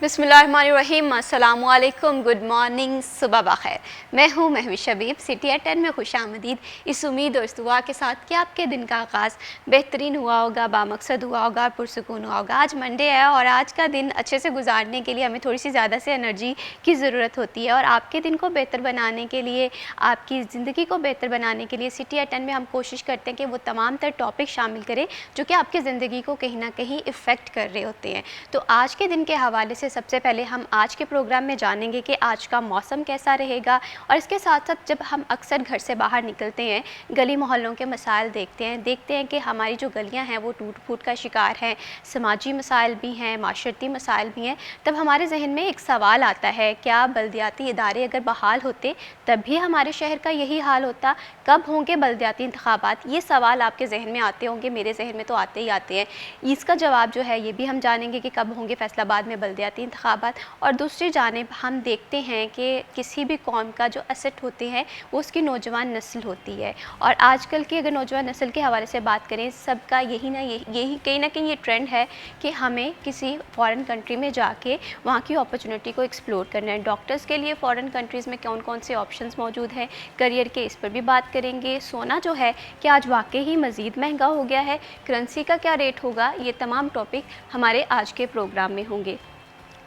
बिस्मिल्लाहिर्रहमानिर्रहीम, अस्सलाम वालेकुम, गुड मॉर्निंग, सुबह बखैर। मैं हूँ महविश शबीब, सिटी एट 10 में खुशामदीद। इस उम्मीद और इस दुआ के साथ कि आपके दिन का आगाज़ बेहतरीन हुआ होगा, बामकसद हुआ होगा, पुरसुकून हुआ होगा। आज मंडे है और आज का दिन अच्छे से गुजारने के लिए हमें थोड़ी सी ज़्यादा से एनर्जी की ज़रूरत होती है और आपके दिन को बेहतर बनाने के लिए, आपकी ज़िंदगी को बेहतर बनाने के लिए सिटी एट 10 में हम कोशिश करते हैं कि वो तमाम तर टॉपिक शामिल करें जो कि आपकी ज़िंदगी को कहीं ना कहीं इफ़ेक्ट कर रहे होते हैं। तो आज के दिन के हवाले से सबसे पहले हम आज के प्रोग्राम में जानेंगे कि आज का मौसम कैसा रहेगा और इसके साथ साथ जब हम अक्सर घर से बाहर निकलते हैं, गली मोहल्लों के मसाइल देखते हैं कि हमारी जो गलियां हैं वो टूट फूट का शिकार हैं, समाजी मसाइल भी हैं, माशरती मसाइल भी हैं। तब हमारे जहन में एक सवाल आता है, क्या बल्दियाती इदारे अगर बहाल होते तब भी हमारे शहर का यही हाल होता? कब होंगे बल्दियाती इंतखाबात? ये सवाल आपके जहन में आते होंगे, मेरे जहन में तो आते ही आते हैं। इसका जवाब जो है ये भी हम जानेंगे कि कब होंगे फैसलाबाद में बल्दियाती इंतखाबात। और दूसरी जानिब हम देखते हैं कि किसी भी कौम का जो एसेट होते हैं वो उसकी नौजवान नस्ल होती है और आजकल की अगर नौजवान नस्ल के हवाले से बात करें, सबका यही कहीं ना कहीं ये ट्रेंड है कि हमें किसी फ़ॉरेन कंट्री में जाके वहाँ की अपॉर्चुनिटी को एक्सप्लोर करना है। डॉक्टर्स के लिए फ़ॉरेन कंट्रीज़ में कौन कौन से ऑप्शंस मौजूद हैं, करियर के, इस पर भी बात करेंगे। सोना जो है कि आज वाकई ही मज़ीद महंगा हो गया है, करेंसी का क्या रेट होगा, ये तमाम टॉपिक हमारे आज के प्रोग्राम में होंगे।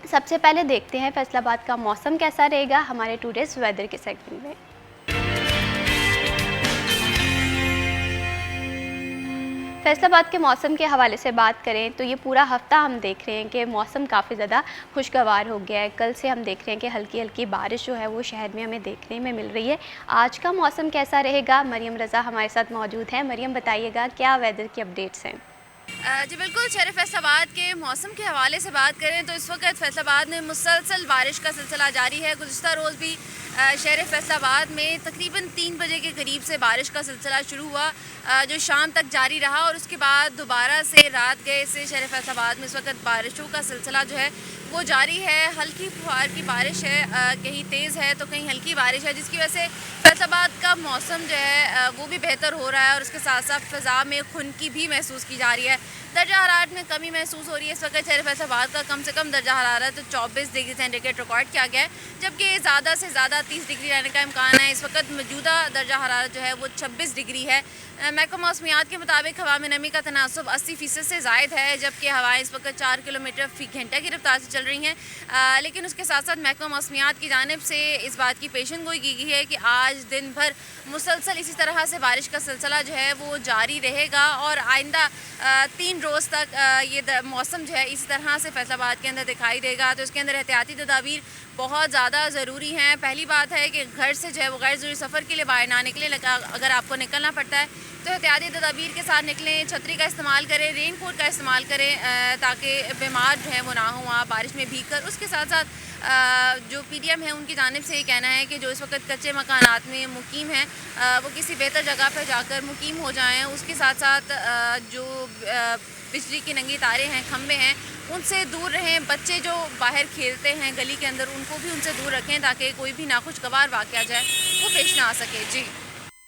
सबसे पहले देखते हैं फैसलाबाद का मौसम कैसा रहेगा हमारे टुडेज़ वेदर के सेगमेंट में। फैसलाबाद के मौसम के हवाले से बात करें तो ये पूरा हफ़्ता हम देख रहे हैं कि मौसम काफ़ी ज़्यादा खुशगवार हो गया है। कल से हम देख रहे हैं कि हल्की हल्की बारिश जो है वो शहर में हमें देखने में मिल रही है। आज का मौसम कैसा रहेगा, मरियम रज़ा हमारे साथ मौजूद हैं। मरियम, बताइएगा क्या वेदर की अपडेट्स हैं? जी बिल्कुल, शहर फैसलाबाद के मौसम के हवाले से बात करें तो इस वक्त फैसलाबाद में मुसलसल बारिश का सिलसिला जारी है। गुज़िश्ता रोज़ भी शहर फैसलाबाद में तकरीबन 3 बजे के करीब से बारिश का सिलसिला शुरू हुआ, जो शाम तक जारी रहा और उसके बाद दोबारा से रात गए से शहर फैसलाबाद में इस वक्त बारिशों का सिलसिला जो है वो जारी है। हल्की फुहार की बारिश है, कहीं तेज़ है तो कहीं हल्की बारिश है, जिसकी वजह से फैसलाबाद का मौसम जो है वो भी बेहतर हो रहा है और उसके साथ साथ फ़िज़ा में खुनकी भी महसूस की जा रही है। दर्जा हरारत में कमी महसूस हो रही है। इस वक्त शहर फैसलाबाद का कम से कम दर्जा हरारत 24 डिग्री सेंटीग्रेड रिकॉर्ड किया गया है, जबकि ज़्यादा से ज़्यादा 30 डिग्री रहने का इम्कान है। इस वक्त मौजूदा दर्जा हरारत जो है वो 26 डिग्री है। महकमा मौसमियात के मुताबिक हवा में नमी का तनासुब 80% से ज़ायद है, जबकि हवाएं इस वक्त 4 किलोमीटर फ़ी घंटा की रफ्तार से चल रही हैं। लेकिन उसके साथ साथ महकमा मौसमियात की जानिब से इस बात की पेशन गोई की गई है कि आज दिन भर मुसलसल इसी तरह से बारिश का सिलसिला जो है वो जारी रहेगा और आइंदा 3 रोज़ तक ये मौसम जो है इसी तरह से फैसलाबाद के अंदर दिखाई देगा। तो इसके अंदर एहतियाती तदाबीर बहुत ज़्यादा ज़रूरी हैं। पहली बात है कि घर से जो है वो गैर ज़रूरी सफ़र के लिए बाहर ना निकलें। अगर आपको निकलना पड़ता है तो एहतियाती तदाबीर के साथ निकलें, छतरी का इस्तेमाल करें, रेन कोट का इस्तेमाल करें ताकि बीमार जो है वो ना हो आप बारिश में भीग कर। उसके साथ साथ जो PDM है उनकी जानिब से ये कहना है कि जो इस वक्त कच्चे मकानात में मुकीम हैं वो किसी बेहतर जगह पर जाकर मुकीम हो जाएँ। उसके साथ साथ जो बिजली की नंगी तारें हैं, खंभे हैं, उनसे दूर रहें। बच्चे जो बाहर खेलते हैं गली के अंदर उनको भी उनसे दूर रखें ताकि कोई भी नाखुशगवार वाक़या जाए वो पेश ना आ सके। जी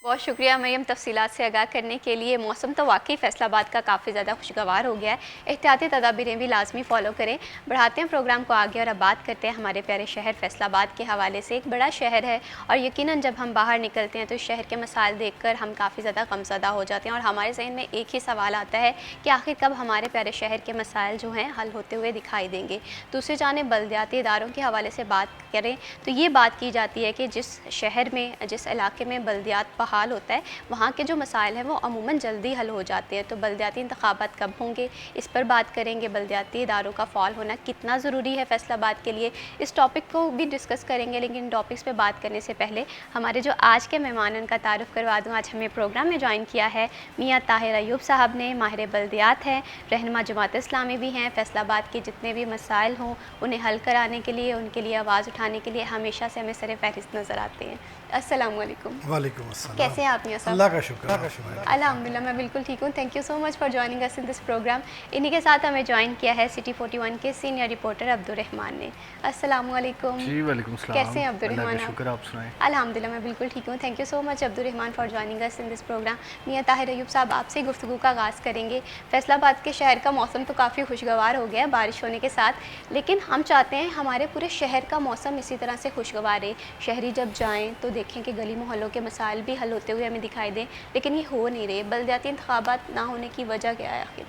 बहुत शुक्रिया मरियम तफसीलात से आगाह करने के लिए। मौसम तो वाकई फैसलाबाद का काफ़ी ज़्यादा खुशगवार हो गया है, एहतियाती तदाबीरें भी लाजमी फ़ॉलो करें। बढ़ाते हैं प्रोग्राम को आगे और अब बात करते हैं हमारे प्यारे शहर फैसलाबाद के हवाले से। एक बड़ा शहर है और यकीनन जब हम बाहर निकलते हैं तो इस शहर के मसाइल देख कर हम काफ़ी ज़्यादा गमज़दा हो जाते हैं और हमारे जहन में एक ही सवाल आता है कि आखिर कब हमारे प्यारे शहर के मसाइल जो हैं हल होते हुए दिखाई देंगे। दूसरी जानिब बल्दियाती इदारों के हवाले से बात करें तो ये बात की जाती है कि जिस शहर में, जिस इलाके में बल्दियात हाल होता है वहाँ के जो मसाइल हैं वो अमूमन जल्दी हल हो जाते हैं। तो बल्दियाती इंतखाबात कब होंगे, इस पर बात करेंगे। बल्दियाती इदारों का फ़ाल होना कितना ज़रूरी है फैसलाबाद के लिए, इस टॉपिक को भी डिस्कस करेंगे। लेकिन टॉपिक्स पे बात करने से पहले हमारे जो आज के मेहमान उनका तारुफ़ करवा दूँ। आज हमें प्रोग्राम में ज्वाइन किया है मियाँ ताहिर अयूब साहब ने, माहिर बल्दियात हैं, रहनुमा जमात इस्लामी भी हैं। फैसलाबाद के जितने भी मसाइल हों उन्हें हल कराने के लिए, उनके लिए आवाज़ उठाने के लिए हमेशा से हमें सर फहरिस्त नज़र आते हैं। अस्सलाम वालेकुम। वालेकुम अस्सलाम। कैसे हैं आप मियां साहब? अल्लाह का शुक्र। अल्हम्दुलिल्लाह मैं बिल्कुल ठीक हूँ। Thank you so much for joining us in this program. इन्हीं के साथ हमें ज्वाइन किया है सिटी 41 के सीनियर रिपोर्टर अब्दुर्रहमान ने। अस्सलाम वालेकुम। जी वालेकुम सलाम। कैसे हैं अब्दुर्रहमान अल्लाह का आप? शुक्र, आप सुनाएं। अल्हम्दुलिल्लाह मैं बिल्कुल ठीक हूँ। Thank you so much Abdurrahman for joining us in this programme. Mian Tahir Ayub साहब, आपसे गुफ्तगू का आगाज़ करेंगे। फैसलाबाद के शहर का मौसम तो काफ़ी खुशगवार हो गया है बारिश होने के साथ, लेकिन हम चाहते हैं हमारे पूरे शहर का मौसम इसी तरह से खुशगवार रहे। शहरी जब जाएँ तो देखें कि गली मोहल्लों के मसाइल भी हल होते हुए हमें दिखाई दें, लेकिन ये हो नहीं रहे। बल्दियाती इंतखाबात ना होने की वजह क्या है आखिर?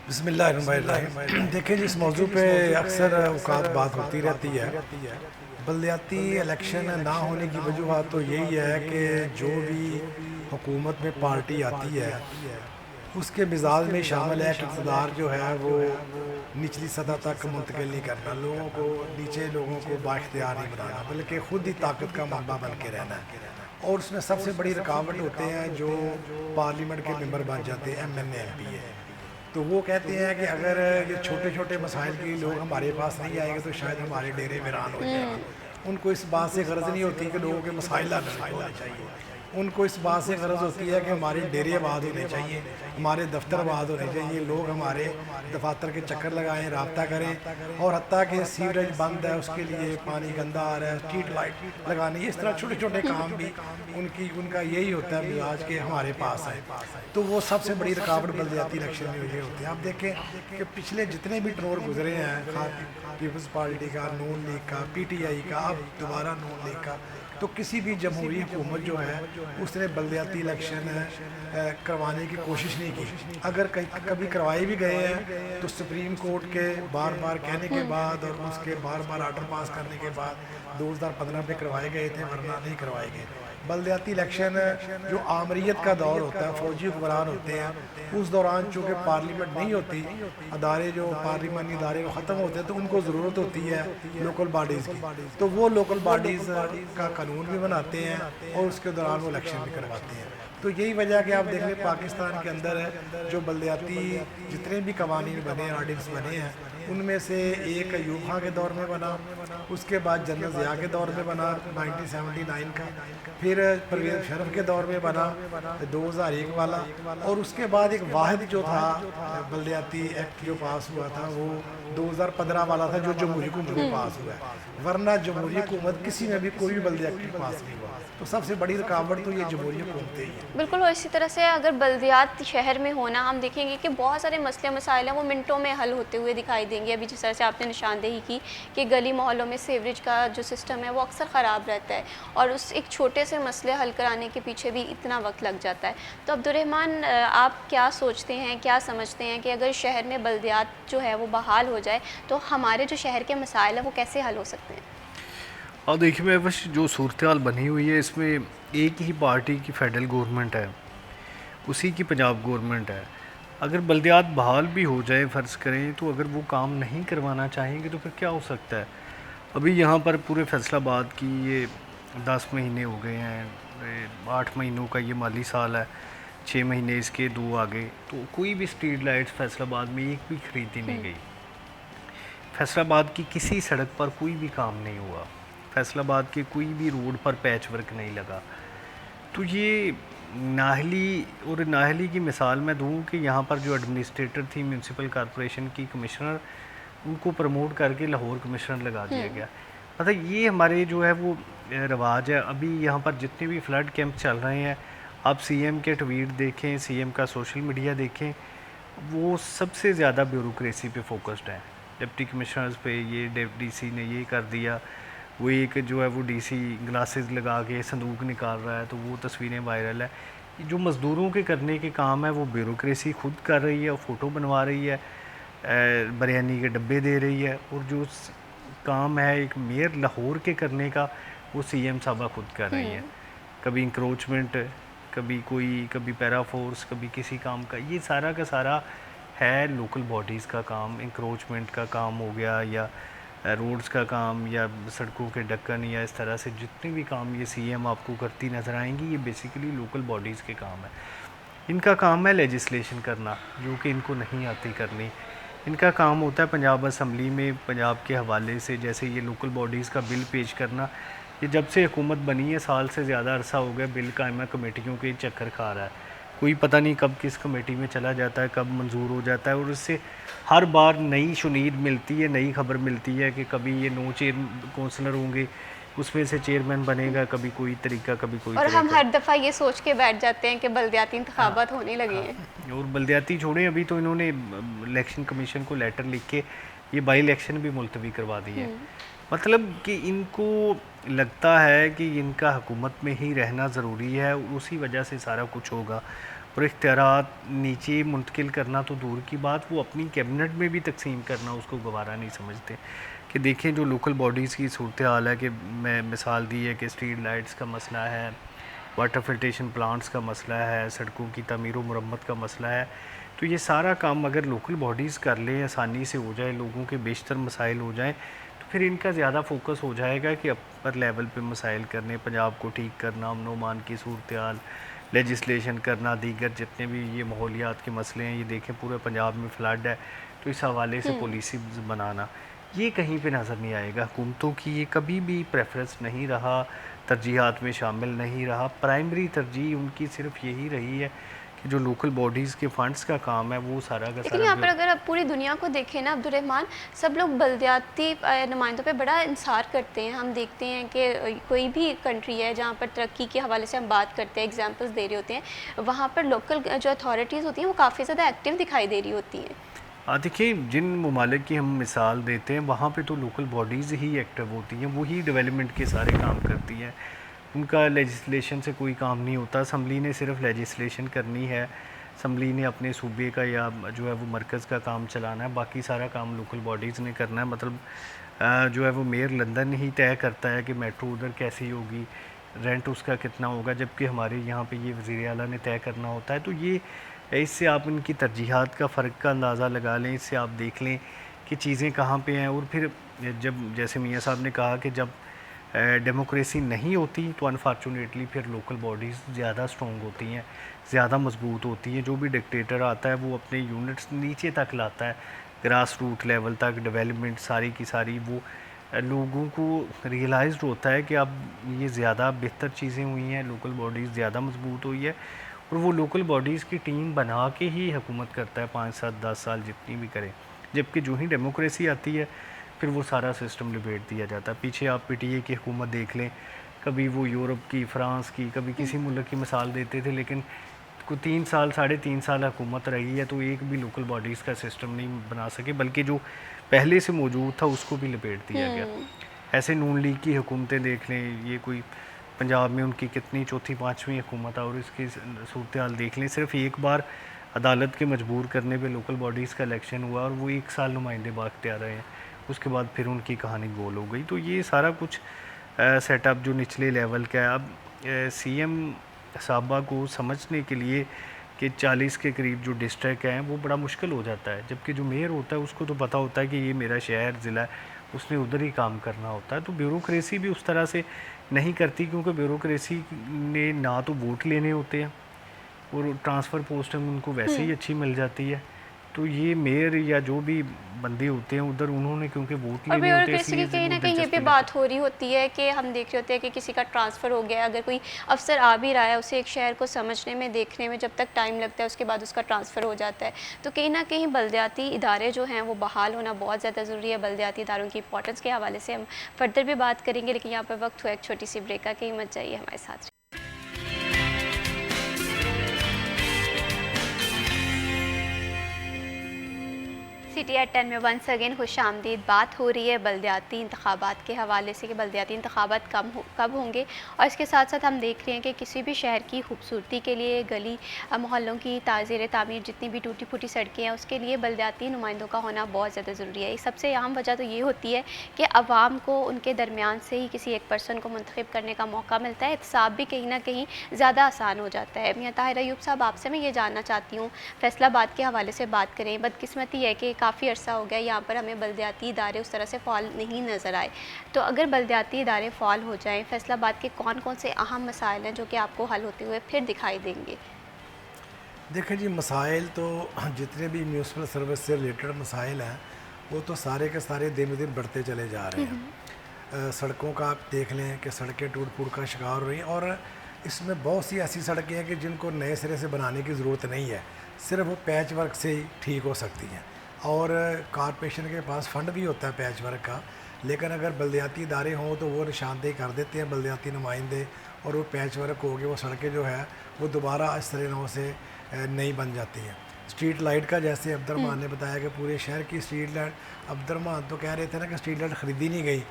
बिस्मिल्लाहिर्रहमानिर्रहीम। देखिए, जिस मौजू पे अक्सर औकात बात होती रहती है, बल्दियाती इलेक्शन ना होने की वजूहत तो यही है कि जो भी हुकूमत में पार्टी आती है उसके मिजाज में शामिल है कि इक़्तिदार जो है वो निचली सतह तक मुंतकिल नहीं करना, लोगों को नीचे लोगों को बाख्तियार नहीं बनाना, बल्कि ख़ुद ही ताकत का मंबा बन के रहना है। और उसमें सबसे बड़ी रुकावट होते हैं जो पार्लियामेंट के मेंबर बन जाते हैं, MNA MP है। तो वो कहते हैं कि अगर ये छोटे छोटे मसाइल के लिए लोग हमारे पास नहीं आएंगे तो शायद हमारे डेरे वीरान हो जाएंगे। उनको इस बात से गर्ज नहीं होती कि लोगों के मसाइल हल होने चाहिए, उनको इस बात से गर्ज होती है कि हमारे डेरे आबाद होने चाहिए, हमारे दफ्तर आबाद होने चाहिए, लोग हमारे दफातर के चक्कर लगाएं, रब्ता करें। और हत्ता कि सीवरेज बंद है उसके लिए पानी गंदा आ रहा है, स्ट्रीट लाइट लगानी, इस तरह छोटे छोटे काम भी उनका यही होता है मिजाज के हमारे पास है। तो वो सबसे बड़ी रुकावट बल्दियाती इलेक्शन में ये होती है। आप देखें कि पिछले जितने भी टनोर गुजरे हैं, पीपल्स पार्टी का, नून लीग का, PTI का, अब दोबारा नून लीग का, तो किसी भी जमहूरी हुकूमत जो है उसने बल्दियाती इलेक्शन करवाने की कोशिश नहीं की। अगर कभी करवाए भी गए हैं तो सुप्रीम कोर्ट के बार बार कहने के बाद और उसके बार बार आर्डर पास करने के बाद 2015 में करवाए गए थे, वरना नहीं करवाए गए। बल्दियाती इलेक्शन जो आमरीत का दौर होता है, फौजी हुक्मरान होते हैं, उस दौरान चूँकि पार्लियामेंट नहीं होती, अदारे जो पार्लियामानी अदारे वो ख़त्म होते हैं, तो उनको ज़रूरत होती है लोकल बॉडीज़ की। तो वो लोकल बॉडीज़ का कानून भी बनाते हैं और उसके दौरान वो इलेक्शन भी करवाते हैं। तो यही वजह है कि आप देख लें पाकिस्तान के अंदर है जो बल्दियाती जितने भी कवानीन बने हैं, आर्डिनेंस बने हैं, उनमें से एक अयूब खां के दौर में बना, उसके बाद जनरल ज़िया के दौर में बना 1979 का, फिर परवेज़ मुशर्रफ के दौर में बना 2001 वाला, और उसके बाद एक वाहिद जो था बल्दियाती एक्ट जो पास हुआ था वो 2015 वाला था जो जमहूरी हुकूमत में पास हुआ है, वरना जमहूरी हुकूमत किसी में भी कोई भी बल्दिया एक्ट पास नहीं हुआ। तो सबसे बड़ी रुकावट तो ये जमहूरी हुकूमतें ही है। बिल्कुल, और इसी तरह से अगर बल्दियात शहर में होना, हम देखेंगे कि बहुत सारे मसले मसाइल हैं वो मिनटों में हल होते हुए दिखाई देंगे। अभी जिस तरह से आपने निशानदेही की कि गली मोहल्लों में सीवरेज का जो सिस्टम है वो अक्सर ख़राब रहता है और उस एक छोटे से मसले हल कराने के पीछे भी इतना वक्त लग जाता है। तो अब्दुर्रहमान, आप क्या सोचते हैं, क्या समझते हैं कि अगर शहर में बल्दियात जो है वो बहाल हो जाए तो हमारे जो शहर के मसाइल हैं वो कैसे हल हो सकते हैं? और देखिए, मैं बस जो सूरत हाल बनी हुई है इसमें एक ही पार्टी की फेडरल गवर्नमेंट है, उसी की पंजाब गवर्नमेंट है। अगर बल्दियात बहाल भी हो जाए फ़र्ज़ करें, तो अगर वो काम नहीं करवाना चाहेंगे तो फिर क्या हो सकता है। अभी यहाँ पर पूरे फैसलाबाद की ये 10 महीने हो गए हैं, 8 महीनों का ये माली साल है, 6 महीने इसके 2 आगे, तो कोई भी स्ट्रीट लाइट्स फैसलाबाद में एक भी ख़रीदी नहीं गई। फैसलाबाद की किसी सड़क पर कोई भी काम नहीं हुआ, फैसलाबाद के कोई भी रोड पर पैच वर्क नहीं लगा। तो ये नाहली की मिसाल मैं दूँ कि यहाँ पर जो एडमिनिस्ट्रेटर थी म्यूनसिपल कॉरपोरेशन की कमिश्नर, उनको प्रमोट करके लाहौर कमिश्नर लगा दिया गया। मतलब ये हमारे जो है वो रवाज है। अभी यहाँ पर जितने भी फ्लड कैंप चल रहे हैं, आप CM के ट्वीट देखें, CM का सोशल मीडिया देखें, वो सबसे ज़्यादा ब्यूरोक्रेसी पे फोकस्ड है। डिप्टी कमिश्नर्स पे ये DC ने ये कर दिया, वो एक जो है वो DC ग्लासेस लगा के संदूक निकाल रहा है, तो वो तस्वीरें वायरल है। जो मज़दूरों के करने के काम है वो ब्यूरोक्रेसी खुद कर रही है और फ़ोटो बनवा रही है, बिरयानी के डब्बे दे रही है, और जो काम है एक मेयर लाहौर के करने का वो CM साहबा खुद कर रही है। कभी इंक्रोचमेंट, कभी पैराफोर्स, कभी किसी काम का, ये सारा का सारा है लोकल बॉडीज़ का काम। इंक्रोचमेंट का काम हो गया, या रोड्स का काम, या सड़कों के ढक्कन, या इस तरह से जितने भी काम ये CM आपको करती नज़र आएंगी, ये बेसिकली लोकल बॉडीज़ के काम है। इनका काम है लेजिस्लेशन करना, जो कि इनको नहीं आती करनी। इनका काम होता है पंजाब असम्बली में पंजाब के हवाले से, जैसे ये लोकल बॉडीज़ का बिल पेश करना, ये जब से हुकूमत बनी है साल से ज़्यादा अरसा हो गया बिल कायमा कमेटियों के चक्कर खा रहा है। कोई पता नहीं कब किस कमेटी में चला जाता है, कब मंजूर हो जाता है, और इससे हर बार नई शुनीद मिलती है, नई खबर मिलती है कि कभी ये 9 चेयर कौंसलर होंगे, उसमें से चेयरमैन बनेगा, कभी कोई तरीका, कभी कोई और हम तरीका। हर दफ़ा ये सोच के बैठ जाते हैं कि बल्दियाती इंतखाबात होने लगे हैं। और बल्दियाती छोड़ें, अभी तो इन्होंने इलेक्शन कमीशन को लेटर लिख के ये बाई इलेक्शन भी मुलतवी करवा दी है। मतलब कि इनको लगता है कि इनका हुकूमत में ही रहना ज़रूरी है, उसी वजह से सारा कुछ होगा, और इख्तियारात नीचे मुंतकिल करना तो दूर की बात, वो अपनी कैबिनेट में भी तकसीम करना उसको गवारा नहीं समझते। कि देखें जो लोकल बॉडीज़ की सूरत हाल है, कि मैं मिसाल दी है कि स्ट्रीट लाइट्स का मसला है, वाटर फिल्ट्रेशन प्लांट्स का मसला है, सड़कों की तमीर व मुरम्मत का मसला है, तो ये सारा काम अगर लोकल बॉडीज़ कर लें, आसानी से हो जाए, लोगों के बेशतर मसाइल हो जाएं, तो फिर इनका ज़्यादा फोकस हो जाएगा कि अपर लेवल पे मसाइल करने, पंजाब को ठीक करना, अमन व अमान की सूरत हाल, लेजिस्लेशन करना, दीगर जितने भी ये माहौलियात के मसले हैं, ये देखें पूरे पंजाब में फ्लड है, तो इस हवाले से पॉलिसीज़ बनाना, ये कहीं पे नज़र नहीं आएगा। हुकूमतों की ये कभी भी प्रेफरेंस नहीं रहा, तरजीहात में शामिल नहीं रहा। प्राइमरी तरजीह उनकी सिर्फ यही रही है कि जो लोकल बॉडीज़ के फंड्स का काम है वो सारा का लेकिन सारा यहाँ पर अगर आप पूरी दुनिया को देखें ना अब्दुर्रहमान, सब लोग बल्दियाती नुमाइंदों पे बड़ा इंसार करते हैं। हम देखते हैं कि कोई भी कंट्री है जहाँ पर तरक्की के हवाले से हम बात करते हैं, एग्जांपल्स दे रहे होते हैं, वहाँ पर लोकल जो अथॉरिटीज़ होती हैं वो काफ़ी ज़्यादा एक्टिव दिखाई दे रही होती हैं। देखिए जिन ममालिक की हम मिसाल देते हैं वहाँ पे तो लोकल बॉडीज़ ही एक्टिव होती हैं, वही डेवलपमेंट के सारे काम करती हैं, उनका लेजिस्लेशन से कोई काम नहीं होता। असम्बली ने सिर्फ लेजिस्लेशन करनी है, असम्बली ने अपने सूबे का या जो है वो मरकज़ का काम चलाना है, बाकी सारा काम लोकल बॉडीज़ ने करना है। मतलब जो है वो मेयर लंदन ही तय करता है कि मेट्रो उधर कैसी होगी, रेंट उसका कितना होगा, जबकि हमारे यहाँ पे ये वज़ीर आला ने तय करना होता है। तो ये इससे आप इनकी तरजीहात का फ़र्क का अंदाज़ा लगा लें, इससे आप देख लें कि चीज़ें कहाँ पे हैं। और फिर जब जैसे मियाँ साहब ने कहा कि जब डेमोक्रेसी नहीं होती तो अनफॉर्चुनेटली फिर लोकल बॉडीज़ ज़्यादा स्ट्रॉन्ग होती हैं, ज़्यादा मजबूत होती हैं। जो भी डिक्टेटर आता है वो अपने यूनिट्स नीचे तक लाता है, ग्रास रूट लेवल तक डेवलपमेंट सारी की सारी, वो लोगों को रियलाइज्ड होता है कि अब ये ज़्यादा बेहतर चीज़ें हुई हैं, लोकल बॉडीज़ ज़्यादा मजबूत हुई है, और वो लोकल बॉडीज़ की टीम बना के ही हुकूमत करता है 5 7 10 साल जितनी भी करे। जबकि जो ही डेमोक्रेसी आती है फिर वो सारा सिस्टम लिबेट दिया जाता है। पीछे आप पीटीए की हुकूमत देख लें, कभी वो यूरोप की, फ्रांस की, कभी किसी मुल्क की मिसाल देते थे, लेकिन को 3 साल 3.5 साल हुकूमत रही है तो एक भी लोकल बॉडीज़ का सिस्टम नहीं बना सके, बल्कि जो पहले से मौजूद था उसको भी लपेट दिया गया। ऐसे नून लीग की हुकूमतें देख लें, ये कोई पंजाब में उनकी कितनी चौथी 5वीं हुकूमत है, और इसकी सूरत हाल देख लें। सिर्फ एक बार अदालत के मजबूर करने पे लोकल बॉडीज़ का इलेक्शन हुआ और वो 1 साल नुमाइंदे बागते आ रहे हैं, उसके बाद फिर उनकी कहानी गोल हो गई। तो ये सारा कुछ सेटअप जो निचले लेवल का है, अब सीएम साहबा को समझने के लिए कि 40 के करीब जो डिस्ट्रिक्ट हैं वो बड़ा मुश्किल हो जाता है, जबकि जो मेयर होता है उसको तो पता होता है कि ये मेरा शहर ज़िला है, उसने उधर ही काम करना होता है। तो ब्यूरोक्रेसी भी उस तरह से नहीं करती, क्योंकि ब्यूरोक्रेसी ने ना तो वोट लेने होते हैं और ट्रांसफ़र पोस्टिंग उनको वैसे ही अच्छी मिल जाती है। तो ये मेयर या जो भी बंदे होते हैं उधर, उन्होंने क्योंकि वोट और लेने होते हैं, ब्यूरोक्रेसी की इसलिए कहीं ना वो कहीं ये दिलचस्पी भी नहीं बात हो रही होती है कि हम देख रहे होते हैं कि किसी का ट्रांसफ़र हो गया, अगर कोई अफसर आ भी रहा है उसे एक शहर को समझने में, देखने में जब तक टाइम लगता है उसके बाद उसका ट्रांसफ़र हो जाता है। तो कहीं ना कहीं बल्दियाती इदारे जो हैं वो बहाल होना बहुत ज़्यादा ज़रूरी है। बल्दियाती इदारों की इंपॉर्टेंस के हवाले से हम फर्दर भी बात करेंगे, लेकिन यहाँ पर वक्त हुआ एक छोटी सी ब्रेक का, कहीं मत जाइए, हमारे साथ। CTR 10 में वंस अगेन खुश आमदीद। बात हो रही है बल्दियाती इंतखाबात के हवाले से कि बल्दियाती इंतखाबात कब होंगे, और इसके साथ साथ हम देख रहे हैं कि किसी भी शहर की खूबसूरती के लिए, गली मोहल्लों की ताज़ीर तामीर, जितनी भी टूटी फूटी सड़कें हैं उसके लिए बल्दियाती नुमाइंदों का होना बहुत ज़्यादा ज़रूरी है। सबसे अहम वजह तो ये होती है कि अवाम को उनके दरमियान से ही किसी एक पर्सन को मुंतखब करने का मौका मिलता है, एहतसाब भी कहीं ना कहीं ज़्यादा आसान हो जाता है। मियां ताहिर अयूब साहब, आपसे मैं ये जानना चाहती हूँ, फैसलाबाद के हवाले से बात करें। बदकिस्मती है कि काफ़ी अर्सा हो गया यहाँ पर हमें बल्दियाती इदारे उस तरह से फ़ॉल नहीं नज़र आए। तो अगर बल्दियाती इदारे फ़ॉल हो जाएं, फैसलाबाद के कौन कौन से अहम मसाइल हैं जो कि आपको हल होते हुए फिर दिखाई देंगे? देखें जी, मसाइल तो जितने भी म्यूनसिपल सर्विस से रिलेटेड मसाइल हैं वो तो सारे के सारे दिन ब दिन बढ़ते चले जा रहे हैं। सड़कों का आप देख लें कि सड़कें टूट फूट का शिकार हो रही हैं, और इसमें बहुत सी ऐसी सड़कें हैं कि जिनको नए सिरे से बनाने की ज़रूरत नहीं है, सिर्फ वो पैच वर्क से ही ठीक हो सकती हैं। और कॉरपोरेशन के पास फ़ंड भी होता है पैच वर्क का, लेकिन अगर बल्दियाती इदारे हों तो वो निशानदेही कर देते हैं बल्दियाती नुमाइंदे, और वो पैच वर्क हो गए, वो सड़कें जो है वो दोबारा इस तरह से नहीं बन जाती हैं। स्ट्रीट लाइट का जैसे अब्दुर्रहमान ने बताया कि पूरे शहर की स्ट्रीट लाइट, अब्दुर्रहमान तो कह रहे थे ना कि स्ट्रीट लाइट ख़रीदी नहीं गई।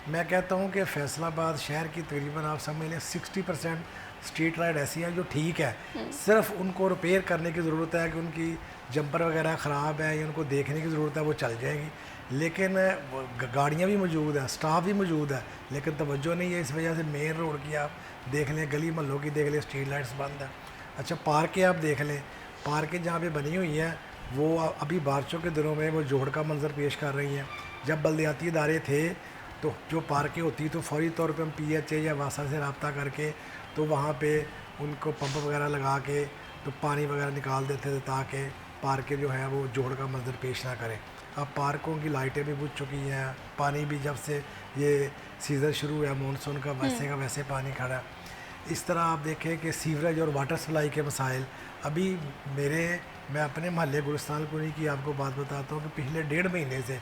मैं कहता हूँ कि फैसलाबाद शहर की तकरीबन आप समझ लें 60% स्ट्रीट लाइट ऐसी हैं जो ठीक है, सिर्फ उनको रिपेयर करने की ज़रूरत है कि उनकी जंपर वगैरह ख़राब है या उनको देखने की ज़रूरत है, वो चल जाएगी। लेकिन गाड़ियाँ भी मौजूद हैं, स्टाफ भी मौजूद है, लेकिन तवज्जो नहीं है। इस वजह से मेन रोड की आप देख लें, गली महलों की देख लें, स्ट्रीट लाइट्स बंद है। अच्छा, पार्कें आप देख लें, पार्कें जहाँ पे बनी हुई हैं वो अभी बारिशों के दिनों में वो जोड़ का मंजर पेश कर रही हैं। जब बल्दियाती इदारे थे तो जो पार्कें होती तो फौरी तौर पे हम PHA या वासा से रब्ता करके तो वहाँ पे उनको पंप वगैरह लगा के तो पानी वगैरह निकाल देते थे ताकि पार्कें जो है वो जोड़ का मंजर पेश ना करें। अब पार्कों की लाइटें भी बुझ चुकी हैं, पानी भी जब से ये सीज़न शुरू हुआ मानसून का वैसे का वैसे पानी खड़ा है। इस तरह आप देखें कि सीवरेज और वाटर सप्लाई के मसाइल अभी मैं अपने महल्ले गुलिस्तान पुरी की आपको बात बताता हूँ कि पिछले 1.5 महीने से,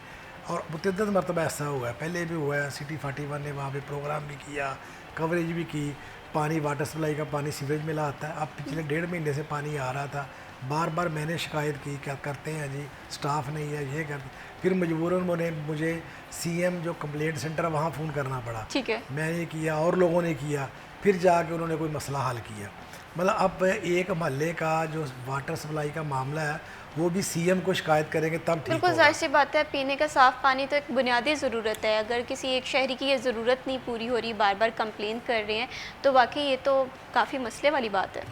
और मुतअद्दिद मरतबा ऐसा हुआ है, पहले भी हुआ है, सिटी 41 ने वहाँ पे प्रोग्राम भी किया, कवरेज भी की, पानी वाटर सप्लाई का पानी सीवरेज में आता है। अब पिछले 1.5 महीने से पानी आ रहा था, बार बार मैंने शिकायत की, क्या करते हैं जी, स्टाफ नहीं है, ये करते, फिर मजबूरन मुझे CM जो कंप्लेंट सेंटर है वहाँ फ़ोन करना पड़ा। ठीक है, मैंने किया और लोगों ने किया, फिर जाके उन्होंने कोई मसला हल किया। मतलब अब एक महल्ले का जो वाटर सप्लाई का मामला है वो भी CM को शिकायत करेंगे तब ठीक बिल्कुल होगा। जाहिर सी बात है, पीने का साफ़ पानी तो एक बुनियादी ज़रूरत है। अगर किसी एक शहरी की ये ज़रूरत नहीं पूरी हो रही, बार बार कंप्लेन कर रहे हैं, तो वाकई ये तो काफ़ी मसले वाली बात है।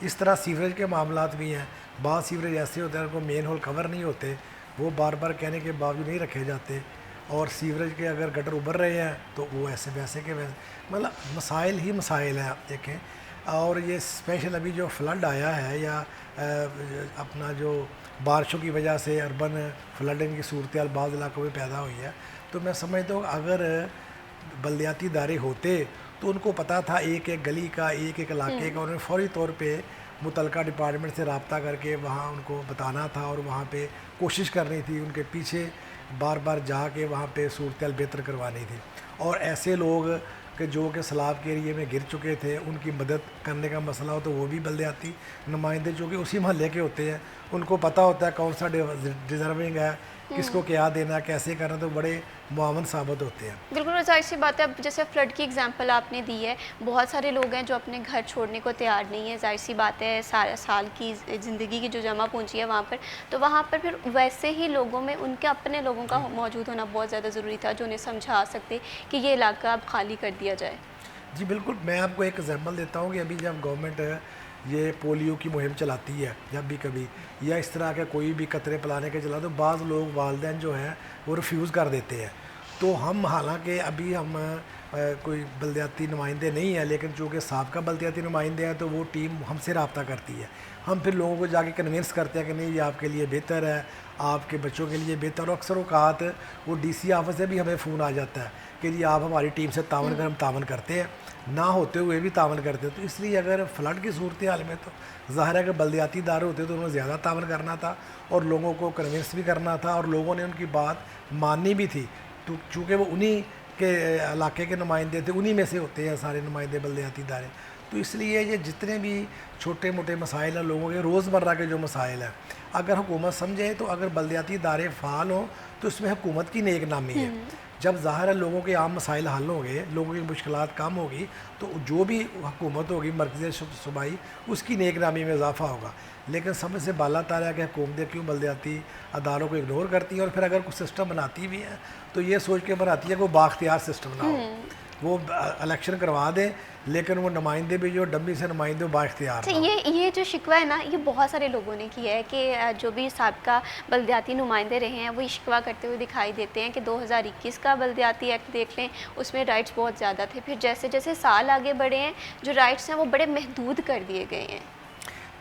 इस तरह सीवरेज के मामलात भी हैं। बाद सीवरेज ऐसे होते हैं उनको मेन होल कवर नहीं होते, वो बार बार कहने के बावजूद नहीं रखे जाते, और सीवरेज के अगर गटर उभर रहे हैं तो वो ऐसे वैसे के वैसे, मतलब मसाइल ही मसाइल हैं आप देखें। और ये स्पेशल अभी जो फ्लड आया है या अपना जो बारिशों की वजह से अर्बन फ्लडिंग की सूरत हाल बाज़ इलाकों में पैदा हुई है, तो मैं समझता हूँ अगर बल्दियाती इदारे होते तो उनको पता था एक एक गली का, एक एक इलाके का, उन्होंने फौरी तौर पे मुतलका डिपार्टमेंट से रब्ता करके वहाँ उनको बताना था और वहाँ पे कोशिश करनी थी, उनके पीछे बार बार जाके वहाँ पे सूरत हाल बेहतर करवानी थी। और ऐसे लोग कि जो कि सैलाब के एरिए में गिर चुके थे, उनकी मदद करने का मसला हो तो वो भी बल्दियाती नुमाइंदे जो कि उसी महल्ले के होते हैं, उनको पता होता है कौन सा डिज़र्विंग है, किसको क्या देना, कैसे करना, तो बड़े मुआवन साबित होते हैं। बिल्कुल जाहिर सी बात है। अब जैसे फ्लड की एग्जांपल आपने दी है, बहुत सारे लोग हैं जो अपने घर छोड़ने को तैयार नहीं है। जाहिर सी बात है, साल की ज़िंदगी की जो जमा पूंजी है वहाँ पर, तो वहाँ पर फिर वैसे ही लोगों में उनके अपने लोगों का मौजूद होना बहुत ज़्यादा ज़रूरी था, जो उन्हें समझा सकते कि ये इलाका अब खाली कर दिया जाए। जी बिल्कुल, मैं आपको एक एग्जांपल देता हूँ कि अभी जब गवर्नमेंट ये पोलियो की मुहिम चलाती है, जब भी कभी या इस तरह के कोई भी कतरे पिलाने के चला, तो बाज़ लोग वालिदैन जो हैं वो रिफ्यूज़ कर देते हैं। तो हम हालांकि अभी हम कोई बल्दियाती नुमाइंदे नहीं हैं, लेकिन चूँकि साबका बल्दियाती नुमाइंदे हैं तो वो टीम हमसे रब्ता करती है। हम फिर लोगों को जाके कन्विंस करते हैं कि नहीं ये आपके लिए बेहतर है, आपके बच्चों के लिए बेहतर। और अक्सर औक़ात वो DC ऑफिस से भी हमें फ़ोन आ जाता है कि जी आप हमारी टीम से तावन कर, हम तावन करते हैं, ना होते हुए भी तावन करते हैं। तो इसलिए अगर फ्लड की सूरत हाल में तो ज़ाहिर है कि बल्दियाती इदारे होते तो उन्होंने ज़्यादा तावन करना था और लोगों को कन्विंस भी करना था, और लोगों ने उनकी बात माननी भी थी। तो चूँकि वो उन्हीं के इलाके के नुमाइंदे थे, उन्हीं में से होते हैं सारे नुमाइंदे बल्दियाती इदारे, तो इसलिए ये जितने भी छोटे मोटे मसाइल हैं लोगों के रोज़मर्रा के जो मसाइल हैं, अगर हुकूमत समझे तो अगर बल्दियाती इदारे फ़ाल हों तो इसमें हुकूमत की नेक नामी है। जब ज़ाहिर है लोगों के आम मसाइल हल होंगे, लोगों की मुश्किलात कम होगी, तो जो भी हुकूमत होगी मरकज़ी सूबाई, उसकी नेक नामी में इजाफ़ा होगा। लेकिन समझ से बाला तार है कि हुकूमतें क्यों बल्दियाती अदारों को इग्नोर करती हैं, और फिर अगर कुछ सिस्टम बनाती भी हैं तो ये सोच के बनाती है कि वो बाख्तियार सिस्टम ना हो, वो इलेक्शन करवा दें, लेकिन वो नुमाइंदे भी जो डम्मी से नुमाइंदे बाख्तियार अच्छा, ये जो शिकवा है ना, ये बहुत सारे लोगों ने किया है कि जो भी साबका बल्दियाती नुमाइंदे रहे हैं वो शिकवा करते हुए दिखाई देते हैं कि 2021 का बल्दियाती एक्ट देख लें, उसमें राइट्स बहुत ज़्यादा थे। फिर जैसे जैसे साल आगे बढ़े हैं, जो राइट्स हैं वो बड़े महदूद कर दिए गए हैं।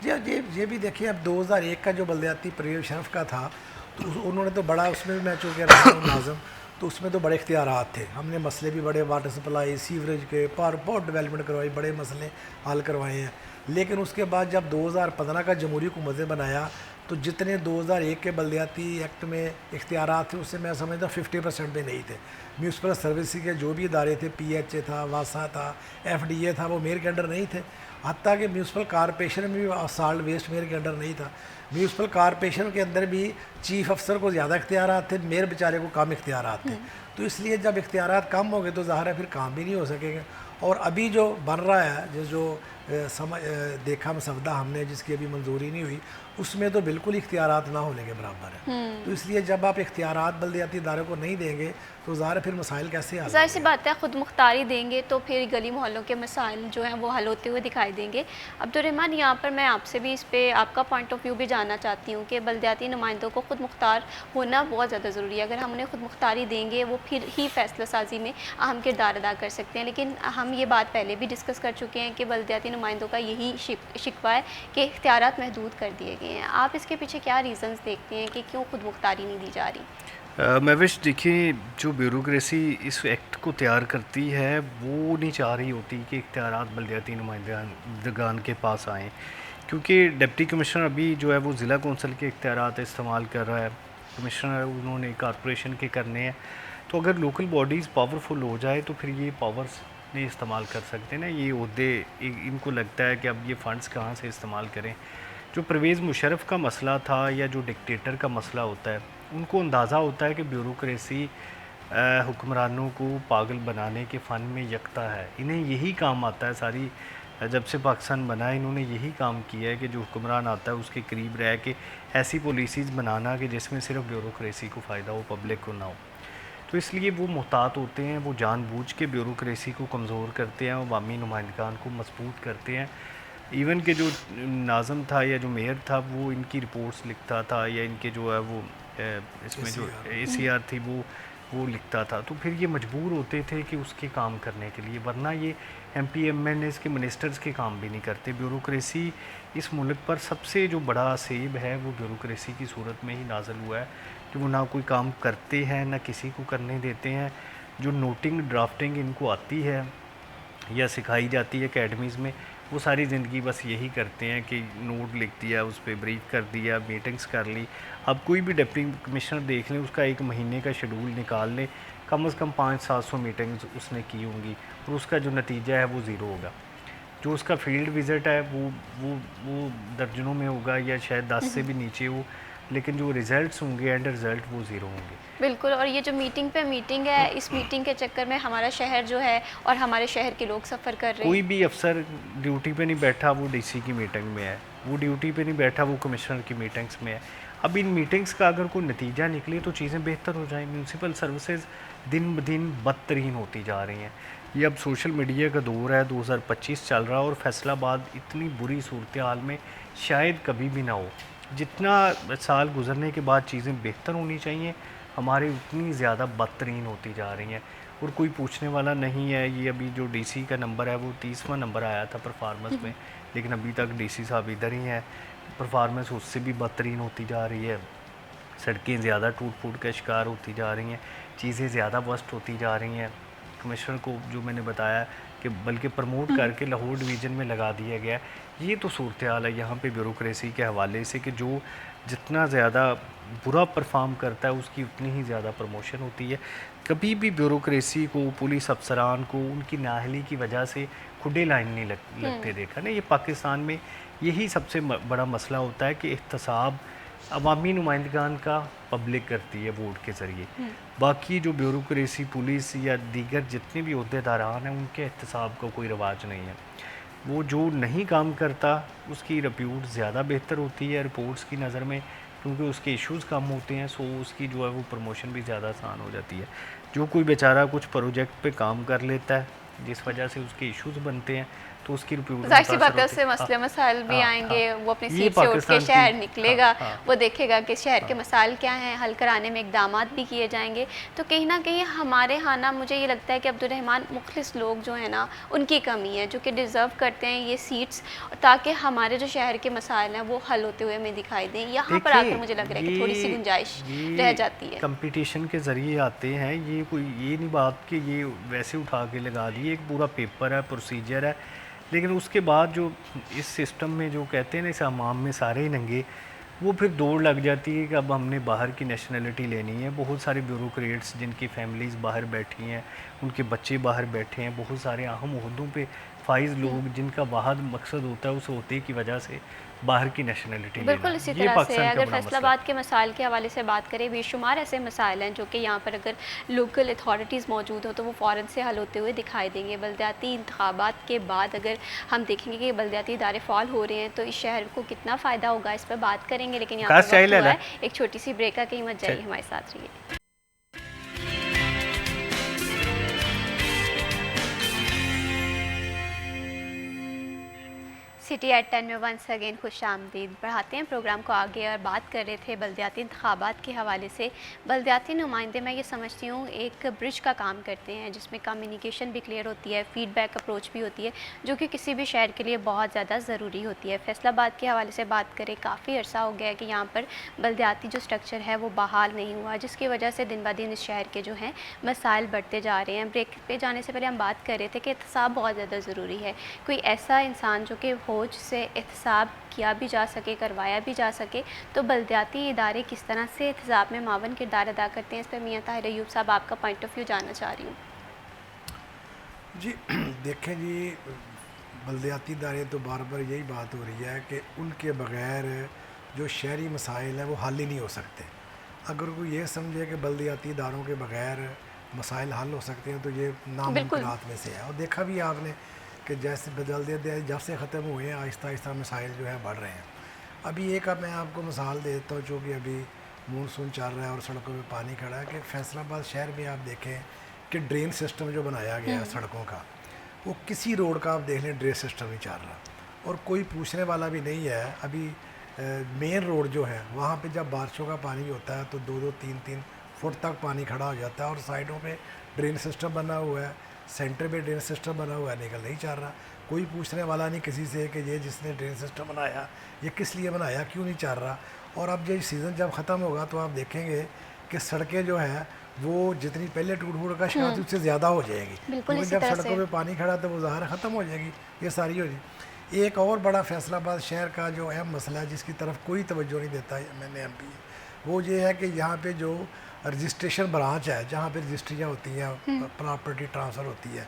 जी ये भी देखिए, अब 2001 का जो बल्दियाती परवेज़ शरफ का था तो उन्होंने तो बड़ा, उसमें भी मैं चूँकि रहा हूँ नाज़िम, तो उसमें तो बड़े इख्तियारात थे, हमने मसले भी बड़े वाटर सप्लाई सीवरेज के बहुत डेवलपमेंट करवाई, बड़े मसले हल करवाए हैं। लेकिन उसके बाद जब 2015 का जमहूरी हुकूमत ने बनाया तो जितने 2001 के बल्दियाती एक्ट में इख्तियारात थे उससे मैं समझता 50% भी नहीं थे। म्यूनसिपल सर्विस के जो भी इदारे थे, PHA था, वासा था, FDA था, वो मेरे के अंडर नहीं थे। हत्ता कि म्यूनसिपल कॉरपोरेशन में भी सॉल्ट वेस्ट मेरे के अंडर नहीं था। म्यूनसिपल कॉरपोरेशन के अंदर भी चीफ अफसर को ज़्यादा इख्तियारात थे, मेरे बेचारे को कम इख्तियारात थे। तो इसलिए जब इख्तियारात कम हो गए तो ज़ाहिर है फिर काम भी नहीं हो सकेगा। और अभी जो बन रहा है जो देखा मसवदा हमने जिसकी अभी मंजूरी नहीं हुई, उसमें तो बिल्कुल इख्तियारात ना होने के बराबर है। तो इसलिए जब आप इख्तियारात बल्दियाती इदारों को नहीं देंगे तो ज़ाहिर फिर मसाइल कैसे हल ज़ाहिर सी बात है, ख़ुद मुख्तारी देंगे तो फिर गली मोहल्लों के मसाइल जो हैं वो हल होते हुए दिखाई देंगे। अब्दुर्रहमान, यहाँ पर मैं आपसे भी इस पे आपका पॉइंट ऑफ व्यू भी जानना चाहती हूँ कि बल्दियाती नुमाइंदों को ख़ुद मुख्तार होना बहुत ज़्यादा ज़रूरी है। अगर हम उन्हें ख़ुद मुख्तारी देंगे वो फिर ही फ़ैसला साजी में अहम किरदार अदा कर सकते हैं। लेकिन हम ये बात पहले भी डिस्कस कर चुके हैं कि बल्दियाती नुमाइंदों का यही शिकवा है कि इख्तियारात महदूद कर दिए गए हैं। आप इसके पीछे क्या रीज़न्स देखते हैं कि क्यों खुद मुख्तारी नहीं दी जा रही? महविश, देखिए, जो ब्यूरोक्रेसी इस एक्ट को तैयार करती है वो नहीं चाह रही होती कि इख्तियारात बल्दियाती नुमाइंदगान के पास आएँ, क्योंकि डिप्टी कमिश्नर अभी जो है वो ज़िला कौंसिल के इख्तियारात इस्तेमाल कर रहा है, कमिश्नर उन्होंने कॉरपोरेशन के करने हैं। तो अगर लोकल बॉडीज़ पावरफुल हो जाए तो फिर ये पावर्स नहीं इस्तेमाल कर सकते ना, ये ओहदे इनको लगता है कि अब ये फ़ंड्स कहाँ से इस्तेमाल करें। जो परवेज़ मुशर्रफ का मसला था या जो डिक्टेटर का मसला होता है, उनको अंदाज़ा होता है कि ब्यूरोक्रेसी हुक्मरानों को पागल बनाने के फ़न में यकता है। इन्हें यही काम आता है, सारी जब से पाकिस्तान बना है इन्होंने यही काम किया है कि जो हुक्मरान आता है उसके करीब रह के ऐसी पॉलिसीज़ बनाना कि जिसमें सिर्फ ब्यूरोक्रेसी को फ़ायदा हो, पब्लिक को ना हो। तो इसलिए वो मुहतात होते हैं, वो जानबूझ के ब्यूरोक्रेसी को कमज़ोर करते हैं, अवामी नुमाइंदगान को मजबूत करते हैं। इवन के जो नाज़म था या जो मेयर था वो इनकी रिपोर्ट्स लिखता था, या इनके जो है वो इसमें जो ACR थी वो लिखता था। तो फिर ये मजबूर होते थे कि उसके काम करने के लिए, वरना ये MP MNAs के मिनिस्टर्स के काम भी नहीं करते। ब्यूरोक्रेसी इस मुल्क पर सबसे जो बड़ा सेब है वो ब्यूरोक्रेसी की सूरत में ही नाज़िल हुआ है कि वो ना कोई काम करते हैं ना किसी को करने देते हैं। जो नोटिंग ड्राफ्टिंग इनको आती है या सिखाई जाती है एकेडमीज़ में, वो सारी ज़िंदगी बस यही करते हैं कि नोट लिख दिया, उस पर ब्रीफ कर दिया, मीटिंग्स कर ली। अब कोई भी डिप्टी कमिश्नर देख लें, उसका एक महीने का शेड्यूल निकाल लें, कम से कम 500-700 मीटिंग्स उसने की होंगी और उसका जो नतीजा है वो ज़ीरो होगा। जो उसका फील्ड विज़िट है वो दर्जनों में होगा या शायद 10 से भी नीचे हो, लेकिन जो रिज़ल्ट्स होंगे एंड रिज़ल्ट वो ज़ीरो होंगे। बिल्कुल। और ये जो मीटिंग पे मीटिंग है, इस मीटिंग के चक्कर में हमारा शहर जो है और हमारे शहर के लोग सफ़र कर रहे हैं। कोई भी अफसर ड्यूटी पे नहीं बैठा वो DC की मीटिंग में है, वो ड्यूटी पे नहीं बैठा वो कमिश्नर की मीटिंग्स में है। अब इन मीटिंग्स का अगर कोई नतीजा निकले तो चीज़ें बेहतर हो जाएँ। म्यूनसिपल सर्विसेज दिन ब दिन बदतरीन होती जा रही हैं। ये अब सोशल मीडिया का दौर है, 2025 चल रहा है और फैसलाबाद इतनी बुरी सूरत हाल में शायद कभी भी ना हो। जितना साल गुजरने के बाद चीज़ें बेहतर होनी चाहिए, हमारे उतनी ज़्यादा बदतरीन होती जा रही हैं और कोई पूछने वाला नहीं है। ये अभी जो DC का नंबर है वो 30वां नंबर आया था परफॉर्मेंस में, लेकिन अभी तक DC साहब इधर ही हैं। परफॉर्मेंस उससे भी बदतरीन होती जा रही है, सड़कें ज़्यादा टूट फूट का शिकार होती जा रही हैं, चीज़ें ज़्यादा वर्स्ट होती जा रही हैं। कमिश्नर को जो मैंने बताया कि बल्कि प्रमोट करके लाहौर डिवीज़न में लगा दिया गया। ये तो सूरत हाल है यहाँ पे ब्यूरोक्रेसी के हवाले से कि जो जितना ज़्यादा बुरा परफॉर्म करता है उसकी उतनी ही ज़्यादा प्रमोशन होती है। कभी भी ब्यूरोक्रेसी को, पुलिस अफसरान को उनकी नाअहली की वजह से खुडे लाइन नहीं लगते देखा ना। ये पाकिस्तान में यही सबसे बड़ा मसला होता है कि एहतसाब अवामी नुमाइंदगान का पब्लिक करती है वोट के ज़रिए। बाकी जो ब्यूरोक्रेसी, पुलिस या दीगर जितने भी अहदेदारान हैं उनके एहतसाब का कोई रवाज नहीं है। वो जो नहीं काम करता उसकी रिप्यूट ज़्यादा बेहतर होती है रिपोर्ट्स की नज़र में, क्योंकि उसके इश्यूज़ कम होते हैं, सो उसकी जो है वो प्रमोशन भी ज़्यादा आसान हो जाती है। जो कोई बेचारा कुछ प्रोजेक्ट पे काम कर लेता है जिस वजह से उसके इश्यूज़ बनते हैं, तो उसकी रिप्यूट जाहिर सी बात है, उससे मसले मसाइल भी आएंगे। वो अपनी सीट से उठ के शहर निकलेगा, वो देखेगा कि शहर के मसाइल क्या हैं, हल कराने में इकदाम भी किए जाएंगे। तो कहीं ना कहीं हमारे यहाँ ना, मुझे ये लगता है कि अब्दुर्रहमान मुखलिस लोग जो है ना, उनकी कमी है, जो कि डिज़र्व करते हैं ये सीट्स, ताकि हमारे जो शहर के मसाइल हैं वो हल होते हुए हमें दिखाई दें। यहाँ पर आकर मुझे लग रहा है कि थोड़ी सी गुंजाइश रह जाती है। कंपटीशन के ज़रिए आते हैं, ये कोई ये नहीं बात कि ये वैसे उठा के लगा दिए, एक पूरा पेपर है, प्रोसीजर है। लेकिन उसके बाद जो इस सिस्टम में जो कहते हैं ना, इस अमाम में सारे ही नंगे, वो फिर दौड़ लग जाती है कि अब हमने बाहर की नेशनलिटी लेनी है। बहुत सारे ब्यूरोक्रेट्स जिनकी फैमिलीज़ बाहर बैठी हैं, उनके बच्चे बाहर बैठे हैं, बहुत सारे अहम ओहदों पे फाइज लोग जिनका वाहद मकसद होता है उस होते की वजह से बाहर की नेशनलिटी। बिल्कुल इसी तरह से अगर फैसलाबाद के मसाइल के हवाले से बात करें, बेशुमार ऐसे मसाइल हैं जो कि यहाँ पर अगर लोकल अथॉरिटीज़ मौजूद हो तो वो फ़ौरन से हल होते हुए दिखाई देंगे। बल्दियाती इंतखाबात के बाद अगर हम देखेंगे कि बल्दियाती इदारे फ़ाल हो रहे हैं तो इस शहर को कितना फ़ायदा होगा, इस पर बात करेंगे। लेकिन यहाँ पर एक छोटी सी ब्रेक का, कहीं मत जाइए, हमारे साथ रहिए। सिटी एट 10 में वंस अगेन खुश आमदीद। बढ़ाते हैं प्रोग्राम को आगे और बात कर रहे थे बल्दियाती इंतखाबात के हवाले से। बल्दियाती नुमाइंदे, मैं ये समझती हूँ, एक ब्रिज का काम करते हैं जिसमें कम्युनिकेशन भी क्लियर होती है, फीडबैक अप्रोच भी होती है, जो कि किसी भी शहर के लिए बहुत ज़्यादा ज़रूरी होती है। फैसलाबाद के हवाले से बात करें, काफ़ी अर्सा हो गया है कि यहाँ पर बल्दियाती जो स्ट्रक्चर है वो बहाल नहीं हुआ, जिसकी वजह से दिन ब दिन इस शहर के जो हैं मसाइल बढ़ते जा रहे हैं। ब्रेक पे जाने से पहले हम बात कर रहे थे कि एहतसाब बहुत ज़्यादा ज़रूरी है। कोई ऐसा इंसान जो कि हो से एहतसाब किया भी जा सके, करवाया भी जा सके, तो बल्दियाती इदारे किस तरह से एहतसाब में मावन किरदार अदा करते हैं, इस पर मियाँ ताहिर अय्यूब साहब आपका पॉइंट ऑफ व्यू जानना चाह रही हूँ। जी देखें जी, बल्दियाती इदारे तो बार बार यही बात हो रही है कि उनके बग़ैर जो शहरी मसाइल हैं वो हल ही नहीं हो सकते। अगर कोई ये समझे कि बल्दियाती इदारों के बग़ैर मसाइल हल हो सकते हैं तो ये नामुमकिनात में से है। और देखा भी आपने कि जैसे बल्दियाती जब से ख़त्म हुए हैं, आहिस्ता आहिस्ता मसाइल जो है बढ़ रहे हैं। अभी एक अब मैं आपको मिसाल देता हूँ, जो कि अभी मानसून चल रहा है और सड़कों पे पानी खड़ा है, कि फैसलाबाद शहर में आप देखें कि ड्रेन सिस्टम जो बनाया गया है सड़कों का, वो किसी रोड का आप देख लें ड्रेन सिस्टम नहीं चल रहा, और कोई पूछने वाला भी नहीं है। अभी मेन रोड जो है वहाँ पे जब बारिशों का पानी होता है तो 2-2, 3-3 फुट तक पानी खड़ा हो जाता है, और साइडों पे ड्रेन सिस्टम बना हुआ है, सेंटर पे ड्रेन सिस्टम बना हुआ है, निकल नहीं चल रहा। कोई पूछने वाला नहीं किसी से कि ये जिसने ड्रेन सिस्टम बनाया ये किस लिए बनाया, क्यों नहीं चल रहा। और अब ये सीज़न जब ख़त्म होगा तो आप देखेंगे कि सड़कें जो है वो जितनी पहले टूट फूट का शिकायत उससे ज़्यादा हो जाएगी, क्योंकि जब सड़कों पे पानी खड़ा तो वो ज़ाहिर ख़त्म हो जाएगी, ये सारी हो जाएगी। एक और बड़ा फैसलाबाद शहर का जो अहम मसला है जिसकी तरफ कोई तवज्जो नहीं देता है मैंने MP, वो ये है कि यहाँ पे जो रजिस्ट्रेशन ब्रांच है, जहाँ पे रजिस्ट्रियाँ होती हैं, प्रॉपर्टी ट्रांसफ़र होती है,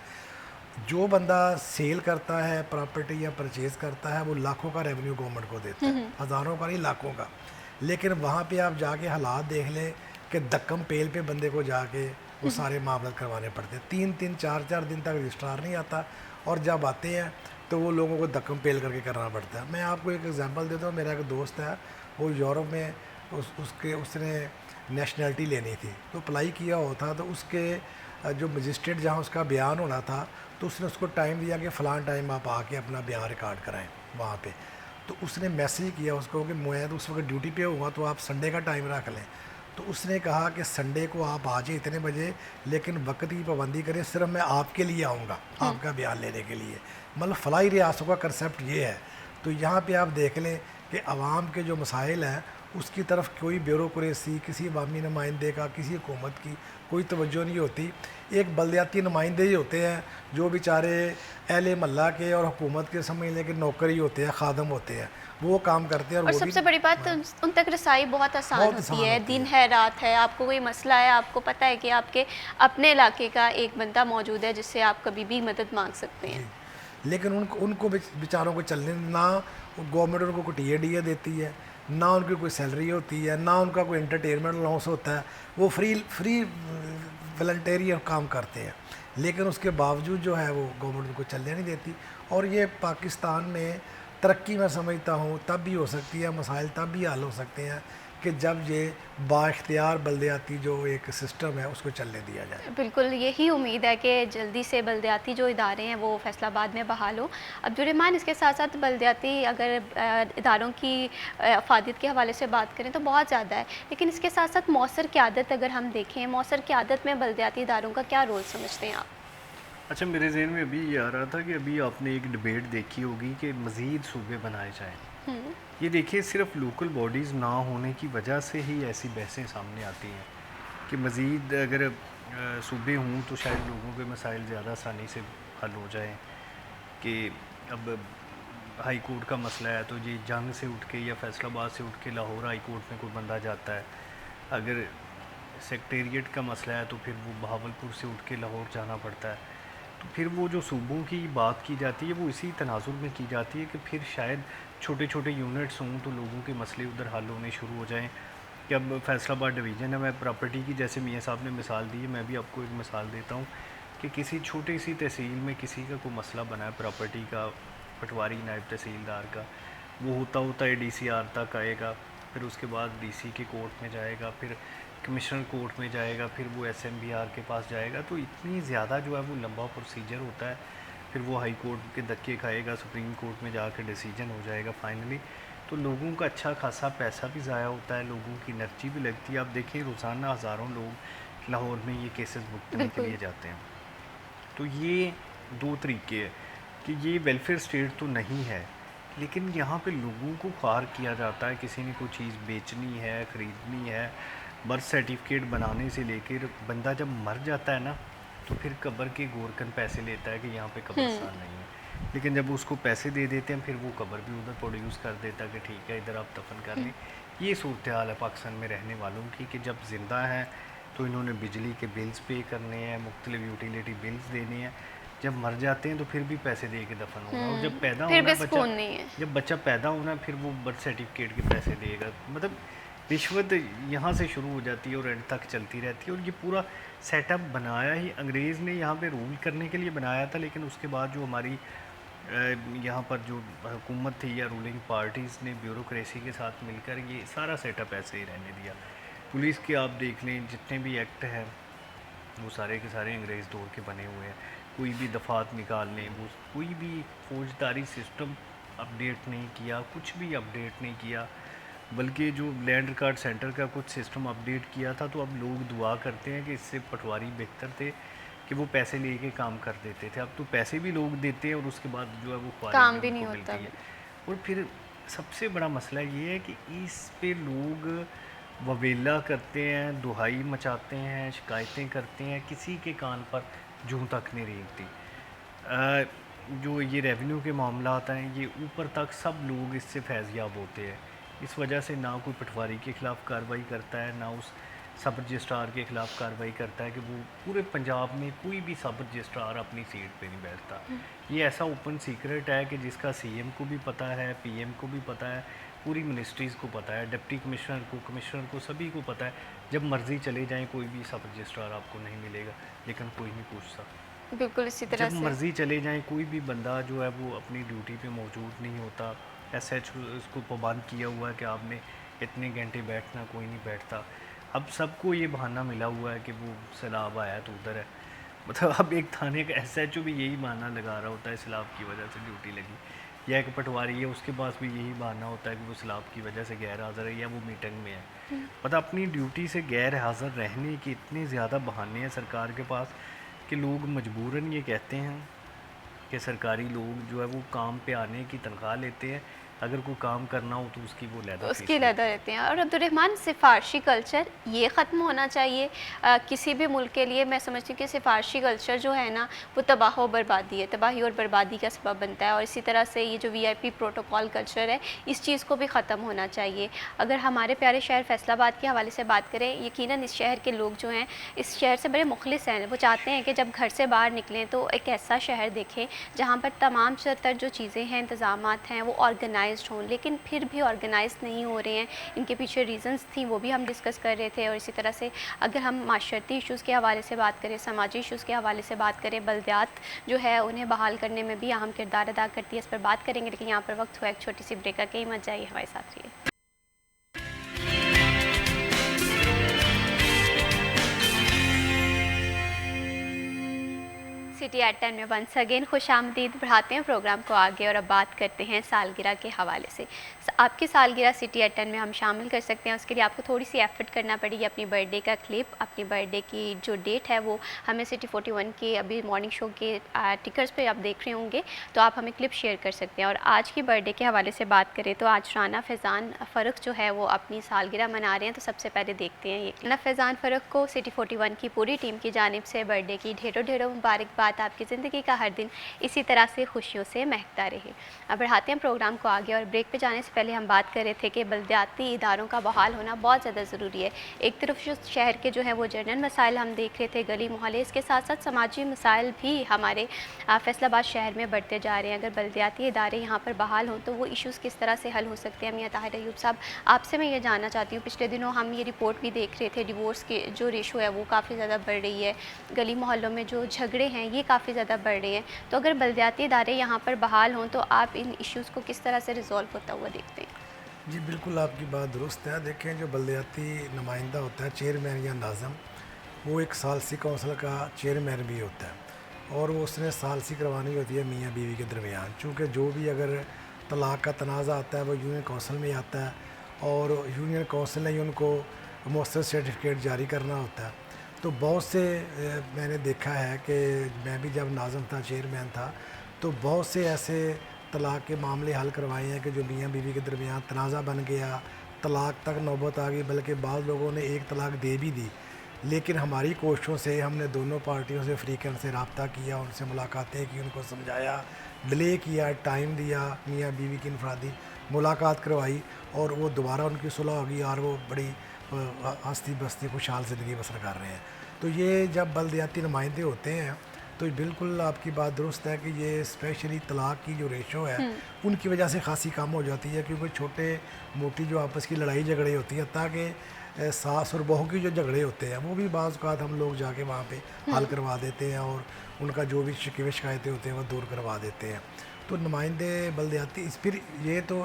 जो बंदा सेल करता है प्रॉपर्टी या परचेज़ करता है वो लाखों का रेवेन्यू गवर्नमेंट को देता है, हज़ारों का नहीं लाखों का। लेकिन वहाँ पे आप जाके हालात देख लें कि दक्कम पेल पे बंदे को जाके वो सारे मामले करवाने पड़ते हैं। 3-3, 4-4 दिन तक रजिस्ट्रार नहीं आता, और जब आते हैं तो वो लोगों को दक्कम पेल करके करना पड़ता है। मैं आपको एक एग्जांपल देता हूँ। मेरा एक दोस्त है, वो यूरोप में उसने नेशनलिटी लेनी थी, तो अप्लाई किया हुआ था, तो उसके जो मजिस्ट्रेट जहाँ उसका बयान होना था तो उसने उसको टाइम दिया कि फ़लाँ टाइम आप आके अपना बयान रिकॉर्ड कराएं वहाँ पे। तो उसने मैसेज किया उसको कि मैं तो उस वक्त ड्यूटी पे हुआ, तो आप संडे का टाइम रख लें। तो उसने कहा कि संडे को आप आ जाए इतने बजे, लेकिन वक्त की पाबंदी करें, सिर्फ मैं आपके लिए आऊँगा आपका बयान लेने के लिए। मतलब फलाई रियासतों का कंसेप्ट ये है। तो यहाँ पे आप देख लें कि आवाम के जो मसाइल हैं उसकी तरफ कोई ब्यूरोक्रेसी, किसी अवामी नुमाइंदे का, किसी हुकूमत की कोई तवज्जो नहीं होती। एक बल्दियाती नुमाइंदे ही होते हैं जो बेचारे अहले महल्ला के और हुकूमत के समझ लें कि नौकर ही होते हैं, खादम होते हैं, वो काम करते हैं। और सबसे बड़ी बात, उन तक रसाई बहुत आसान होती है। दिन है, रात है, आपको कोई मसला है, आपको पता है कि आपके अपने इलाके का एक बंदा मौजूद है जिससे आप कभी भी मदद मांग सकते हैं। लेकिन उनको बेचारों को चलने ना गवर्नमेंट उनको कोई टीए देती है, ना उनकी कोई सैलरी होती है, ना उनका कोई एंटरटेनमेंट लॉस होता है, वो फ्री वॉलंटियर काम करते हैं। लेकिन उसके बावजूद जो है वो गवर्नमेंट उनको चलने नहीं देती। और ये पाकिस्तान में तरक्की मैं समझता हूँ तब भी हो सकती है, मसाइल तब भी हल हो सकते हैं कि जब ये बाइख्तियार बल्दियाती जो एक सिस्टम है उसको चलने दिया जाए। बिल्कुल यही उम्मीद है कि जल्दी से बल्दियाती जो इदारे हैं वो फैसलाबाद में बहाल हो। अब्दुर्रहमान, इसके साथ साथ बल्दियाती अगर इदारों की अफादियत के हवाले से बात करें तो बहुत ज़्यादा है, लेकिन इसके साथ साथ मौसर क़यादत अगर हम देखें, मौसर क़यादत में बल्दियाती इदारों का क्या रोल समझते हैं आप? अच्छा, मेरे जहन में अभी ये आ रहा था कि अभी आपने एक डिबेट देखी होगी कि मज़ीद सूबे बनाए जाएँ। ये देखिए, सिर्फ लोकल बॉडीज़ ना होने की वजह से ही ऐसी बहसें सामने आती हैं कि मज़ीद अगर सूबे हों तो शायद लोगों के मसाइल ज़्यादा आसानी से हल हो जाएं। कि अब हाई कोर्ट का मसला है तो ये जंग से उठ के या फैसलाबाद से उठ के लाहौर हाई कोर्ट में कोई बंदा जाता है। अगर सेक्रेटेरिएट का मसला है तो फिर वो बहावलपुर से उठ के लाहौर जाना पड़ता है। तो फिर वो जो सूबों की बात की जाती है वो इसी तनाजुर में की जाती है कि फिर शायद छोटे छोटे यूनिट्स हों तो लोगों के मसले उधर हल होने शुरू हो जाएं। कि अब फैसलाबाद डिवीज़न है, मैं प्रॉपर्टी की जैसे मियाँ साहब ने मिसाल दी है, मैं भी आपको एक मिसाल देता हूँ कि किसी छोटी सी तहसील में किसी का कोई मसला बना है प्रॉपर्टी का, पटवारी नायब तहसीलदार का, वो होता होता है DCR तक आएगा, फिर उसके बाद DC के कोर्ट में जाएगा, फिर कमिश्नर कोर्ट में जाएगा, फिर वो SMBR के पास जाएगा। तो इतनी ज़्यादा जो है वो लंबा प्रोसीजर होता है। फिर वो हाई कोर्ट के धक्के खाएगा, सुप्रीम कोर्ट में जाकर डिसीजन हो जाएगा फाइनली। तो लोगों का अच्छा खासा पैसा भी ज़ाया होता है, लोगों की एनर्जी भी लगती है। आप देखिए, रोज़ाना हज़ारों लोग लाहौर में ये केसेस भुगतने के लिए जाते हैं। तो ये दो तरीके हैं कि ये वेलफेयर स्टेट तो नहीं है, लेकिन यहाँ पे लोगों को ख्वार किया जाता है। किसी ने कोई चीज़ बेचनी है, ख़रीदनी है, बर्थ सर्टिफिकेट बनाने से लेकर बंदा जब मर जाता है ना तो फिर कब्र के गोरकन पैसे लेता है कि यहाँ पे कब्रिस्तान नहीं है। लेकिन जब उसको पैसे दे देते हैं फिर वो कब्र भी उधर प्रोड्यूस कर देता है कि ठीक है इधर आप दफन कर लें। ये सूरत हाल है पाकिस्तान में रहने वालों की कि जब ज़िंदा हैं तो इन्होंने बिजली के बिल्स पे करने हैं, मुख्तलिफ यूटिलिटी बिल्स देने हैं। जब मर जाते हैं तो फिर भी पैसे दे के दफन होगा। और जब पैदा होना बच्चा, जब बच्चा पैदा होना फिर वो बर्थ सर्टिफिकेट के पैसे देगा। मतलब रिश्वत यहाँ से शुरू हो जाती है और एंड तक चलती रहती है। और ये पूरा सेटअप बनाया ही अंग्रेज़ ने यहाँ पे रूल करने के लिए बनाया था, लेकिन उसके बाद जो हमारी यहाँ पर जो हुकूमत थी या रूलिंग पार्टीज़ ने ब्यूरोक्रेसी के साथ मिलकर ये सारा सेटअप ऐसे ही रहने दिया। पुलिस के आप देख लें, जितने भी एक्ट हैं वो सारे के सारे अंग्रेज़ दौर के बने हुए हैं। कोई भी दफात निकाल लें, वो कोई भी फौजदारी सिस्टम अपडेट नहीं किया, कुछ भी अपडेट नहीं किया, बल्कि जो लैंड रिकॉर्ड सेंटर का कुछ सिस्टम अपडेट किया था। तो अब लोग दुआ करते हैं कि इससे पटवारी बेहतर थे कि वो पैसे लेके काम कर देते थे। अब तो पैसे भी लोग देते हैं और उसके बाद जो है वो काम भी नहीं होता है। और फिर सबसे बड़ा मसला ये है कि इस पे लोग ववेला करते हैं, दुहाई मचाते हैं, शिकायतें करते हैं, किसी के कान पर जूं तक नहीं रेंगती। जो ये रेवेन्यू के मामला आता है ये ऊपर तक सब लोग इससे फैज़याब होते हैं। इस वजह से ना कोई पटवारी के ख़िलाफ़ कार्रवाई करता है, ना उस सब रजिस्ट्रार के ख़िलाफ़ कार्रवाई करता है कि वो पूरे पंजाब में कोई भी सब रजिस्ट्रार अपनी सीट पे नहीं बैठता। ये ऐसा ओपन सीक्रेट है कि जिसका CM को भी पता है, PM को भी पता है, पूरी मिनिस्ट्रीज़ को पता है, डिप्टी कमिश्नर को सभी को पता है। जब मर्ज़ी चले जाएँ कोई भी सब रजिस्ट्रार आपको नहीं मिलेगा, लेकिन कोई नहीं पूछता। बिल्कुल इसी तरह जब मर्ज़ी चले जाएँ कोई भी बंदा जो है वो अपनी ड्यूटी पे मौजूद नहीं होता। SH उसको पाबंद किया हुआ है कि आपने इतने घंटे बैठना, कोई नहीं बैठता। अब सबको ये बहाना मिला हुआ है कि वो सैलाब आया तो उधर है। मतलब अब एक थाने का SHO भी यही बहाना लगा रहा होता है सैलाब की वजह से ड्यूटी लगी, या एक पटवारी है उसके पास भी यही बहाना होता है कि वो सैलाब की वजह से गैर हाज़िर है या वो मीटिंग में है। मतलब अपनी ड्यूटी से गैर हाज़िर रहने के इतने ज़्यादा बहाने हैं सरकार के पास कि लोग मजबूरन ये कहते हैं कि सरकारी लोग जो है वो काम पे आने की तनख्वाह लेते हैं, अगर कोई काम करना हो तो उसकी वो लैदा उसकी लैदा रहते हैं। और अब्दुर्रहमान, सिफारशी कल्चर ये ख़त्म होना चाहिए किसी भी मुल्क के लिए। मैं समझती हूँ कि सिफारशी कल्चर जो है ना वो तबाह और बर्बादी है, तबाही और बर्बादी का सबब बनता है। और इसी तरह से ये जो VIP प्रोटोकॉल कल्चर है इस चीज़ को भी ख़त्म होना चाहिए। अगर हमारे प्यारे शहर फैसलाबाद के हवाले से बात करें, यकीनन इस शहर के लोग जो हैं इस शहर से बड़े मुखलिस हैं। वो चाहते हैं कि जब घर से बाहर निकलें तो एक ऐसा शहर देखें जहाँ पर तमाम तर जो चीज़ें हैं, इंतज़ामात हैं, वो ऑर्गेनाइज हों। लेकिन फिर भी ऑर्गेनाइज नहीं हो रहे हैं। इनके पीछे रीज़न्स थी, वो भी हम डिस्कस कर रहे थे। और इसी तरह से अगर हम माशरती इशूज़ के हवाले से बात करें, समाजी इशूज़ के हवाले से बात करें, बल्दियात जो है उन्हें बहाल करने में भी अहम किरदार अदा करती है। इस पर बात करेंगे, लेकिन यहाँ पर वक्त हुआ एक छोटी सी ब्रेक का। कहीं मत जाइए, हमारे साथ रहिए। सिटी एट 10 में वंस अगेन खुश आमदीद। बढ़ाते हैं प्रोग्राम को आगे और अब बात करते हैं सालगिरह के हवाले से। आपकी सालगिरह सिटी एट 10 में हम शामिल कर सकते हैं, उसके लिए आपको थोड़ी सी एफर्ट करना पड़ेगी। अपनी बर्थडे का क्लिप, अपनी बर्थडे की जो डेट है वो हमें सिटी 41 के अभी मॉर्निंग शो के टिकर्स पे आप देख रहे होंगे, तो आप हमें क्लिप शेयर कर सकते हैं। और आज की बर्थडे के हवाले से बात करें तो आज राना फैज़ान फ़र्रुख जो है वो अपनी सालगिरह मना रहे हैं। तो सबसे पहले देखते हैं ये राना फैज़ान फ़र्रुख को सिटी 41 की पूरी टीम की जानिब से बर्थडे की ढेरों ढेरों मुबारकबाद। आपकी ज़िंदगी का हर दिन इसी तरह से खुशियों से महकता रहे। अब बढ़ाते हैं प्रोग्राम को आगे और ब्रेक पे जाने से पहले हम बात कर रहे थे कि बलदियाती इदारों का बहाल होना बहुत ज़्यादा ज़रूरी है। एक तरफ जो शहर के जो है वो जनरल मसाइल हम देख रहे थे, गली मोहल्ले, इसके साथ साथ समाजी मसाइल भी हमारे फैसलाबाद शहर में बढ़ते जा रहे हैं। अगर बलदियाती इदारे यहाँ पर बहाल हों तो वो इश्यूज़ किस तरह से हल हो सकते हैं। मियां ताहिर अयूब साहब, आपसे मैं ये जानना चाहती हूँ, पिछले दिनों हम ये रिपोर्ट भी देख रहे थे, डिवोर्स के जो रेशो है वो काफ़ी ज़्यादा बढ़ रही है, गली मोहल्लों में जो झगड़े हैं ये काफ़ी ज़्यादा बढ़ रहे हैं। तो अगर बलदियाती इदारे यहाँ पर बहाल हों तो आप इन इश्यूज़ को किस तरह से रिजॉल्व होता हुआ देखते हैं? जी बिल्कुल, आपकी बात दुरुस्त है। देखें, जो बलदियाती नुमाइंदा होता है, चेयरमैन या नाज़म, वो एक सालसी कौंसिल का चेयरमैन भी होता है और वो उसने सालसी करवानी होती है मियाँ बीवी के दरमियान। चूँकि जो भी अगर तलाक़ का तनाज़ा आता है वो यूनियन कौंसिल में आता है और यूनियन कौंसिल ने ही उनको मुअस्सर सर्टिफिकेट जारी करना होता है। तो बहुत से मैंने देखा है कि मैं भी जब नाज़म था, चेयरमैन था, तो बहुत से ऐसे तलाक़ के मामले हल करवाए हैं कि जो मियाँ बीवी के दरमियान तनाज़ा बन गया, तलाक़ तक नौबत आ गई, बल्कि बाद लोगों ने एक तलाक़ दे भी दी। लेकिन हमारी कोशिशों से हमने दोनों पार्टियों से अफ्रीकन से रब्ता किया, उनसे मुलाकातें की, उनको समझाया, डिले किया, टाइम दिया, मियाँ बीवी की इनफरादी मुलाकात करवाई और वो दोबारा उनकी सुलह होगी और वो बड़ी हंसती बसती खुशहाल ज़िंदगी बसर कर रहे हैं। तो ये जब बलदियाती नुमाइंदे होते हैं तो बिल्कुल आपकी बात दुरुस्त है कि ये स्पेशली तलाक़ की जो रेशो है उनकी वजह से खासी कम हो जाती है, क्योंकि छोटे मोटी जो आपस की लड़ाई झगड़े होती है, ताकि सास और बहू की जो झगड़े होते हैं वो भी बाज़ औक़ात हम लोग जाके वहाँ पे हल करवा देते हैं और उनका जो भी शिकवे शिकायतें होते हैं वो दूर करवा देते हैं। तो नुमाइंदे बलदियाती फिर ये तो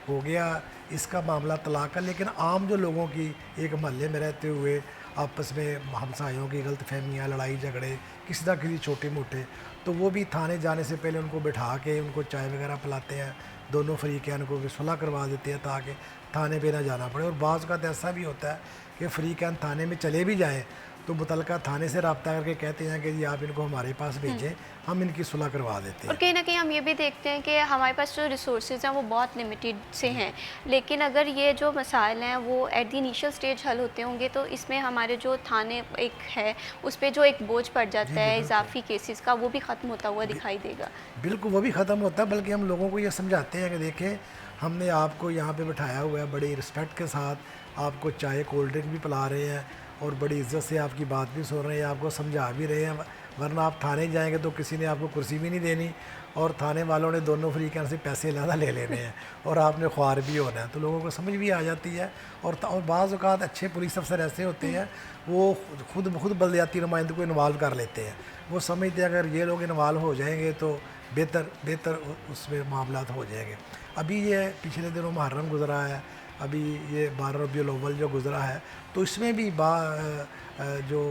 हो गया इसका मामला तलाक़ का। लेकिन आम जो लोगों की एक महल्ले में रहते हुए आपस में हमसायों की गलतफहमियाँ, लड़ाई झगड़े किसी ना किसी छोटे मोटे, तो वो भी थाने जाने से पहले उनको बिठा के उनको चाय वगैरह पिलाते हैं, दोनों फरीक़ैन को भी सुलह करवा देते हैं ताकि थाने पे ना जाना पड़े। और बाज़ का ऐसा भी होता है कि फरीक़ैन थाने में चले भी जाएँ तो मुतलका थाने से रब्ता करके कहते हैं कि जी आप इनको हमारे पास भेजें, हम इनकी सुलह करवा देते हैं। और कहीं ना कहीं हम ये भी देखते हैं कि हमारे पास जो रिसोर्सेज हैं वो बहुत लिमिटेड से हैं, लेकिन अगर ये जो मसाइल हैं वो एट द इनिशियल स्टेज हल होते होंगे तो इसमें हमारे जो थाने एक है उस पर जो एक बोझ पड़ जाता है इजाफी केसेस का, वो भी ख़त्म होता हुआ दिखाई देगा। बिल्कुल, वो भी ख़त्म होता है। बल्कि हम लोगों को ये समझाते हैं कि देखें, हमने आपको यहाँ पे बिठाया हुआ है, बड़ी रिस्पेक्ट के साथ आपको चाय कोल्ड ड्रिंक भी पिला रहे हैं और बड़ी इज़्ज़त से आपकी बात भी सुन रहे हैं, आपको समझा भी रहे हैं, वरना आप थाने जाएंगे तो किसी ने आपको कुर्सी भी नहीं देनी और थाने वालों ने दोनों फरीक़ैन से पैसे ज़्यादा ले लेने हैं और आपने ख्वार भी होना है। तो लोगों को समझ भी आ जाती है। और बाज़ औक़ात अच्छे पुलिस अफसर ऐसे होते हैं वो खुद बलदियाती नुमाइंदों को इन्वॉल्व कर लेते हैं। वो समझते हैं अगर ये लोग इन्वॉल्व हो जाएंगे तो बेहतर उसमें मामला हो जाएंगे। अभी ये पिछले दिनों मुहर्रम गुज़रा है, अभी ये 12 रबीउल अव्वल जो गुज़रा है, तो इसमें भी जो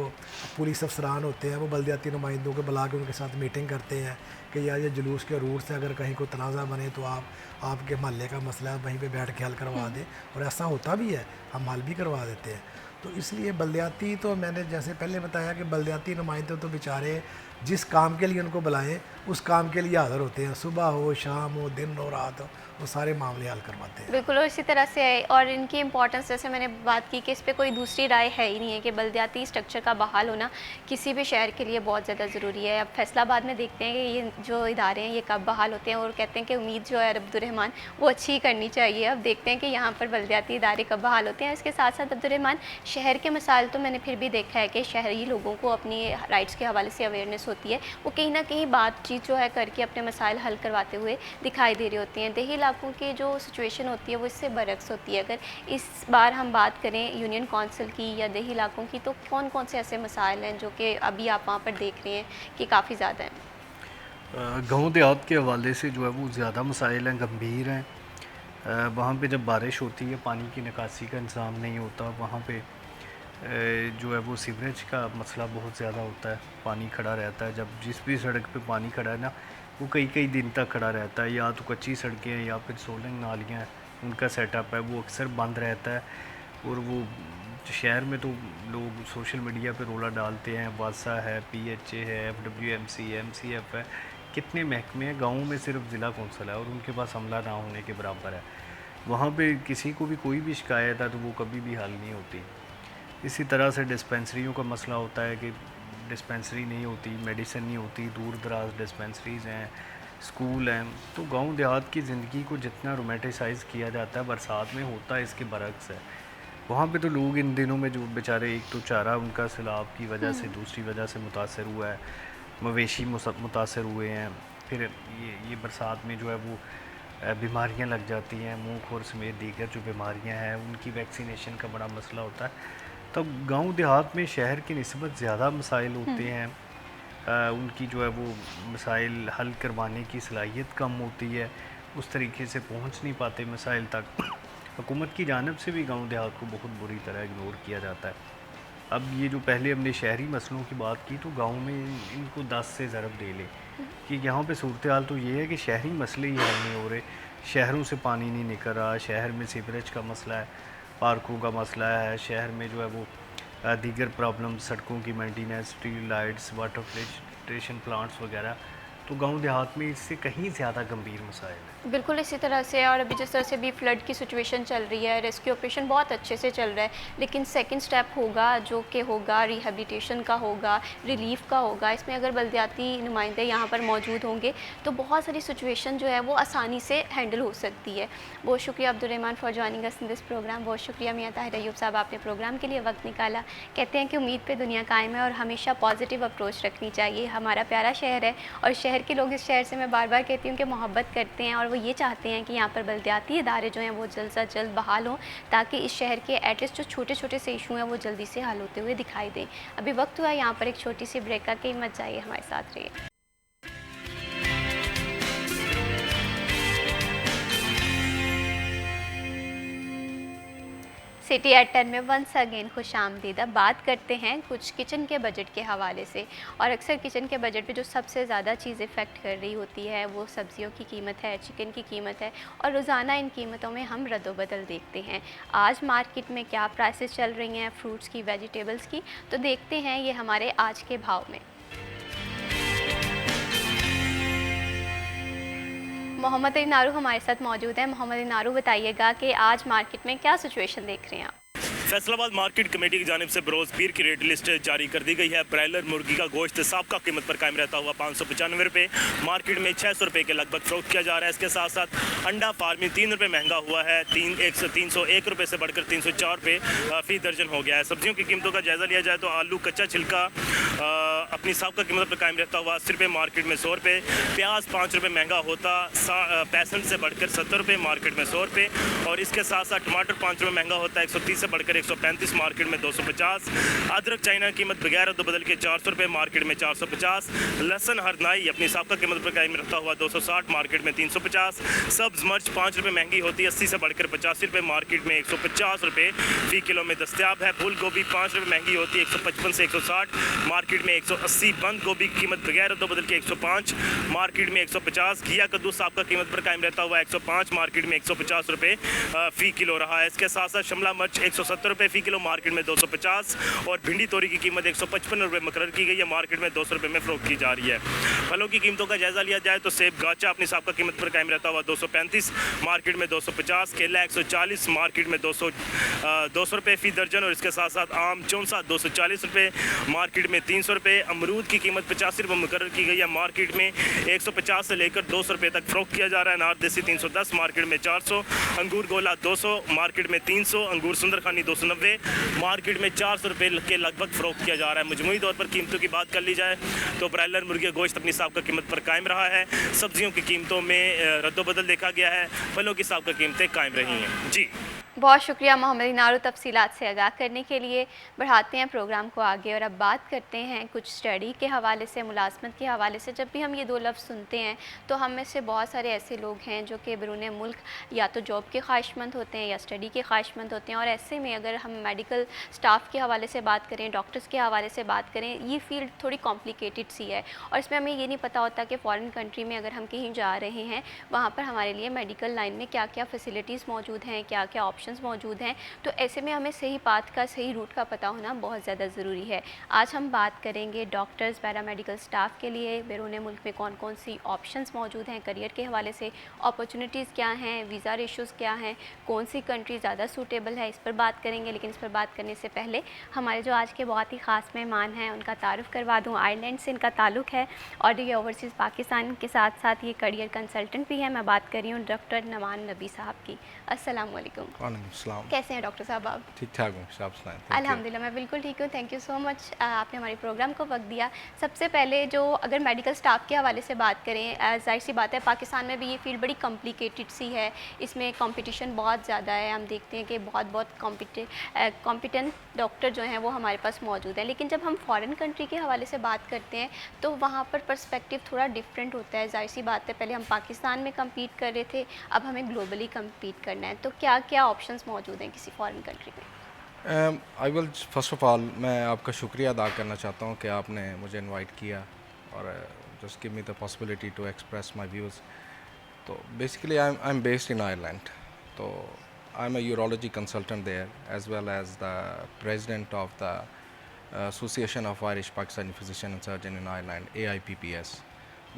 पुलिस अफसरान होते हैं वो बलदियाती नुमाइंदों को बुला के उनके साथ मीटिंग करते हैं कि यार ये जुलूस के रूट से अगर कहीं कोई तनाज़ा बने तो आपके महल्ले का मसला है वहीं पे बैठ के हल करवा दें, और ऐसा होता भी है, हम हल भी करवा देते हैं। तो इसलिए बलदियाती, तो मैंने जैसे पहले बताया कि बलदियाती नुमाइंदे तो बेचारे जिस काम के लिए उनको बुलाएं उस काम के लिए हाज़िर होते हैं, सुबह हो, शाम हो, दिन हो, रात हो, वो सारे मामले हल करवाते हैं। बिल्कुल, और इसी तरह से है। और इनकी इंपॉर्टेंस, जैसे मैंने बात की कि इस पे कोई दूसरी राय है ही नहीं है कि बलदियाती स्ट्रक्चर का बहाल होना किसी भी शहर के लिए बहुत ज़्यादा ज़रूरी है। अब फैसलाबाद में देखते हैं कि ये जो इदारे हैं ये कब बहाल होते हैं और कहते हैं कि उम्मीद जो है अब्दुर्रहमान वो अच्छी ही करनी चाहिए। अब देखते हैं कि यहाँ पर बलदियाती इदारे कब बहाल होते हैं। इसके साथ साथ अब्दुर्रहमान, शहर के मसाइल तो मैंने फिर भी देखा है कि शहरी लोगों को अपनी राइट्स के हवाले से अवेयरनेस होती है, वो कहीं ना कहीं बातचीत जो है करके अपने मसाइल हल करवाते हुए दिखाई दे रही होती हैं। देही इलाकों की जो सिचुएशन होती है वो इससे बरक्स होती है। अगर इस बार हम बात करें यूनियन कौंसिल की या देही इलाकों की, तो कौन कौन से ऐसे मसाइल हैं जो कि अभी आप वहाँ पर देख रहे हैं कि काफ़ी ज़्यादा हैं? गाँव देहात के हवाले से जो है वो ज़्यादा मसाइल हैं, गंभीर हैं। वहाँ पे जब बारिश होती है पानी की निकासी का इंतज़ाम नहीं होता, वहाँ पे जो है वो सीवरेज का मसला बहुत ज़्यादा होता है, पानी खड़ा रहता है। जब जिस भी सड़क पे पानी खड़ा है ना, वो कई कई दिन तक खड़ा रहता है। या तो कच्ची सड़कें हैं या फिर सोलंग नालियाँ हैं, उनका सेटअप है वो अक्सर बंद रहता है। और वो शहर में तो लोग सोशल मीडिया पे रोला डालते हैं, वासा है, PHA है, FWMC, MCF है, कितने महकमे हैं। गाँव में सिर्फ ज़िला कौंसल है और उनके पास अमला ना होने के बराबर है। वहाँ पे किसी को भी कोई भी शिकायत है तो वो कभी भी हल नहीं होती। इसी तरह से डिस्पेंसरियों का मसला होता है कि डिस्पेंसरी नहीं होती, मेडिसिन नहीं होती, दूर दराज डिस्पेंसरीज़ हैं, स्कूल हैं। तो गांव देहात की ज़िंदगी को जितना रोमेटिसाइज़ किया जाता है, बरसात में होता है इसके बरक्स है। वहाँ पे तो लोग इन दिनों में जो बेचारे, एक तो चारा उनका सैलाब की वजह से, दूसरी वजह से मुतासर हुआ है, मवेशी मुतासर हुए हैं। फिर ये बरसात में जो है वो बीमारियां लग जाती हैं, मुँह खुर समेत दीगर जो बीमारियां हैं उनकी वैक्सीनेशन का बड़ा मसला होता है। तब गांव देहात में शहर की निस्बत ज़्यादा मसाइल होते हैं। उनकी जो है वो मसाइल हल करवाने की सलाहियत कम होती है, उस तरीके से पहुंच नहीं पाते मसाइल तक। हुकूमत की जानिब से भी गांव देहात को बहुत बुरी तरह इग्नोर किया जाता है। अब ये जो पहले हमने शहरी मसलों की बात की, तो गांव में इनको 10 से ज़रब दे ले कि यहाँ पे सूरत हाल तो ये है कि शहरी मसले ही हल नहीं हो रहे। शहरों से पानी नहीं निकल रहा, शहर में सीवरेज का मसला है, पार्कों का मसला है, शहर में जो है वो दीगर प्रॉब्लम, सड़कों की maintenance, street lights, water filtration plants वगैरह। तो गांव देहात में इससे कहीं ज़्यादा गंभीर मसाइल है। बिल्कुल इसी तरह से, और अभी जिस तरह से भी फ्लड की सिचुएशन चल रही है, रेस्क्यू ऑपरेशन बहुत अच्छे से चल रहा है, लेकिन सेकंड स्टेप होगा जो कि होगा रिहेबिलिटेशन का, होगा रिलीफ का होगा। इसमें अगर बल्दियाती नुमाइंदे यहाँ पर मौजूद होंगे तो बहुत सारी सिचुएशन जो है वो आसानी से हैंडल हो सकती है। बहुत शुक्रिया Abdurrahman for joining us in this program. बहुत शुक्रिया मियां ताहिर अय्यूब साहब, आपने प्रोग्राम के लिए वक्त निकाला। कहते हैं कि उम्मीद पे दुनिया कायम है और हमेशा पॉजिटिव अप्रोच रखनी चाहिए। हमारा प्यारा शहर है और शहर के लोग इस शहर से, मैं बार बार कहती हूँ कि मोहब्बत करते हैं, और वो ये चाहते हैं कि यहाँ पर बल्दियाती इदारे जो हैं वो जल्द से जल्द बहाल हों, ताकि इस शहर के एटलीस्ट जो छोटे छोटे से इशू हैं वो जल्दी से हल होते हुए दिखाई दें। अभी वक्त हुआ यहाँ पर एक छोटी सी ब्रेक का, कि मत जाइए, हमारे साथ रहिए। सिटी एट 10 में वंस अगेन खुश आमदीद। अब बात करते हैं कुछ किचन के बजट के हवाले से, और अक्सर किचन के बजट पे जो सबसे ज़्यादा चीज़ इफ़ेक्ट कर रही होती है वो सब्जियों की कीमत है, चिकन की कीमत है, और रोज़ाना इन कीमतों में हम रद्दोबदल देखते हैं। आज मार्केट में क्या प्राइसेस चल रही हैं फ्रूट्स की, वेजिटेबल्स की, तो देखते हैं ये हमारे आज के भाव में। मोहम्मद इनारू हमारे साथ मौजूद हैं। मोहम्मद इनारू, बताइएगा कि आज मार्केट में क्या सिचुएशन देख रहे हैं आप? फैसलाबाद मार्केट कमेटी की जानिब से बरोज़ पीर की रेट लिस्ट जारी कर दी गई है। ब्रायलर मुर्गी का गोश्त साबका कीमत पर कायम रहता हुआ 595 रुपये, मार्केट में 600 रुपये के लगभग फरोख्त किया जा रहा है। इसके साथ साथ अंडा फार्मिंग 3 रुपये महंगा हुआ है, 301 रुपये से बढ़कर 304 रुपये फ़ी दर्जन हो गया है। सब्जियों की कीमतों का जायज़ा लिया जाए तो आलू कच्चा छिलका अपनी साबका कीमत पर कायम रहता हुआ 80 रुपये, मार्केट में 100 रुपये। प्याज 5 रुपये महंगा होता 65 से बढ़कर 70 रुपये, मार्केट में 100 रुपये। और इसके साथ साथ टमाटर 5 रुपये महंगा होता है 130 से बढ़कर 135, मार्केट में 250। अदरक चाइना कीमत बगैर बदल के 400 रुपये, मार्केट में 450। लहसन हरनाई अपनी साबका कीमत पर कायम रहता हुआ 260, मार्केट में 350। सब्ज मिर्च 5 रुपये महंगी होती है 80 से बढ़कर 85 रुपये, मार्केट में 150 रुपये फ़ी किलो में दस्तियाब है। फूल गोभी 5 रुपये महंगी होती है 155 से 160, मार्केट में 180। बंद गोभी की कीमत बगैर बदल के 105, मार्केट में 150। घिया कद्दू साबका कीमत पर कायम रहता हुआ 105, मार्केट में 150 रुपये फ़ी किलो रहा है। इसके साथ साथ शिमला मिर्च 170 रुपये फ़ी किलो, मार्केट में 250। और भिंडी तोरी की कीमत 155 रुपये मुकर्रर की गई है, मार्केट में 200 रुपये में फ़रोख्त की जा रही है। फलों की कीमतों का जायज़ा लिया जाए तो सेब गाचा अपनी साबका कीमत पर कायम रहता हुआ 235, मार्केट में 250। केला 140, मार्केट में 200 रुपये फ़ी दर्जन। और इसके साथ साथ आम चौंसा 240 रुपये, मार्केट में 300 रुपये। अमरूद की कीमत 85 रुपये मुकर्रर की गई है, मार्केट में 150 से लेकर 200 रुपये तक फ़रोख्त किया जा रहा है। नार देसी 310, मार्केट में 400। अंगूर गोला 200, मार्केट में 300। अंगूर सुंदर खानी 290, मार्केट में 400 रुपये के लगभग फ़रोख्त किया जा रहा है। मजमूई तौर पर कीमतों की बात कर ली जाए तो ब्रायलर मुर्गी गोश्त अपनी साबका कीमत पर कायम रहा है। सब्जियों की कीमतों में रद्दोबदल देखा गया है, फलों की साबका कीमतें कायम रही हैं। जी बहुत शुक्रिया मोहम्मद इनारो तफसीलात से आगाह करने के लिए। बढ़ाते हैं प्रोग्राम को आगे और अब बात करते हैं कुछ स्टडी के हवाले से, मुलाजमत के हवाले से। जब भी हम ये दो लफ्ज़ सुनते हैं तो हम में से बहुत सारे ऐसे लोग हैं जो कि बैरून मुल्क या तो जॉब के ख्वाहिशमंद होते हैं या स्टडी के ख्वाहिशमंद होते हैं, और ऐसे में अगर हम मेडिकल स्टाफ के हवाले से बात करें, डॉक्टर्स के हवाले से बात करें, ये फील्ड थोड़ी कॉम्प्लिकेटेड सी है और इसमें हमें ये नहीं पता होता कि फ़ॉरेन कंट्री में अगर हम कहीं जा रहे हैं वहाँ पर हमारे लिए मेडिकल लाइन में क्या क्या फ़ैसिलिटीज़ मौजूद हैं, क्या क्या ऑप्शंस मौजूद हैं। तो ऐसे में हमें सही पाथ का, सही रूट का पता होना बहुत ज़्यादा ज़रूरी है। आज हम बात करेंगे डॉक्टर्स, पैरामेडिकल स्टाफ के लिए बैरून मुल्क में कौन कौन सी ऑप्शंस मौजूद हैं, करियर के हवाले से अपॉर्चुनिटीज़ क्या हैं, वीज़ा रेशोज़ क्या हैं, कौन सी कंट्री ज़्यादा सूटेबल है, इस पर बात करेंगे। लेकिन इस पर बात करने से पहले हमारे जो आज के बहुत ही ख़ास मेहमान हैं उनका तारुफ़ करवा दूँ। आयरलैंड से इनका ताल्लुक़ है और ये ओवरसीज़ पाकिस्तान के साथ साथ ये करियर कंसल्टेंट भी है। मैं बात कर रही हूँ डॉक्टर नमान नबी साहब की। अस्सलाम वालेकुम। वालेकुम। कैसे हैं डॉक्टर साहब आप? ठीक ठाक हूँ, आप सुनाएं। अल्हम्दुलिल्लाह मैं बिल्कुल ठीक हूँ। थैंक यू सो मच, आपने हमारे प्रोग्राम को वक्त दिया। सबसे पहले जो अगर मेडिकल स्टाफ के हवाले से बात करें, जाहिर सी बात है पाकिस्तान में भी ये फील्ड बड़ी कॉम्प्लिकेटेड सी है, इसमें कंपटीशन बहुत ज़्यादा है। हम देखते हैं कि बहुत कॉम्पिटेंट डॉक्टर जो हैं वो हमारे पास मौजूद हैं। लेकिन जब हम फॉरेन कंट्री के हवाले से बात करते हैं तो वहाँ पर पर्सपेक्टिव थोड़ा डिफरेंट होता है। जाहिर सी बात है पहले हम पाकिस्तान में कम्पीट कर रहे थे, अब हमें ग्लोबली कम्पीट करना है। तो क्या क्या ऑप्शंस मौजूद हैं किसी फॉरेन कंट्री में? I will first of all मैं आपका शुक्रिया अदा करना चाहता हूँ कि आपने मुझे इनवाइट किया और just give me the possibility to express my views. तो basically I am based in Ireland, तो I am a urology consultant there as well as the president of the association of Irish Pakistani physician and surgeon in Ireland, AIPPS,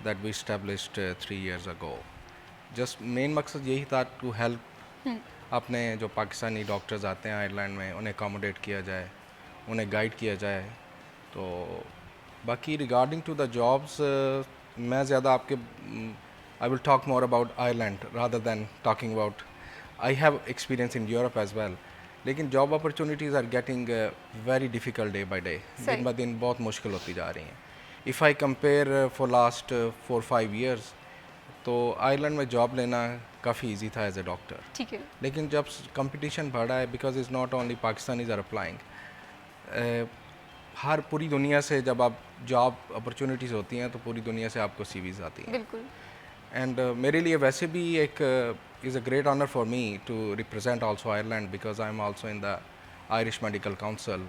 that we established 3 years ago। Just main मकसद यही था to help अपने जो Pakistani doctors आते हैं Ireland में, उन्हें accommodate किया जाए, उन्हें गाइड किया जाए। तो बाकी रिगार्डिंग टू द जॉब्स मैं ज़्यादा आपके I will talk more about Ireland rather than talking about, I have experience in Europe as well. लेकिन job opportunities are getting very difficult day by day, दिन ब दिन बहुत मुश्किल होती जा रही हैं। If I compare for last 4-5 years तो आयरलैंड में जॉब लेना काफ़ी इजी था एज ए डॉक्टर। ठीक है। लेकिन जब कंपटीशन बढ़ा है, because is not only Pakistanis are applying, हर पूरी दुनिया से जब आप जॉब अपॉर्चुनिटीज़ होती हैं तो पूरी दुनिया से आपको CVs आती हैं। बिल्कुल। एंड मेरे लिए वैसे भी एक is a great honour for me to represent also Ireland, because I am also in the Irish Medical Council.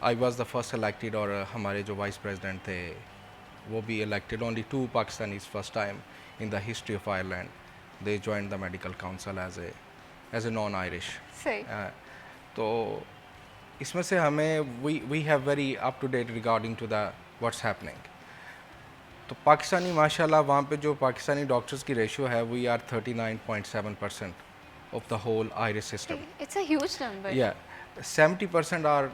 I was the first elected, और हमारे जो वाइस प्रेसिडेंट थे वो भी elected. Only 2 Pakistanis first time in the history of Ireland, they joined the medical council as a non-Irish। सही। तो इसमें से हमें we have very up to date regarding to the what's happening। तो पाकिस्तानी माशाल्लाह वहाँ पे जो पाकिस्तानी डॉक्टर्स की रेशियो है, we are 39.7% of the whole Irish system। It's a huge number। Yeah, 70% our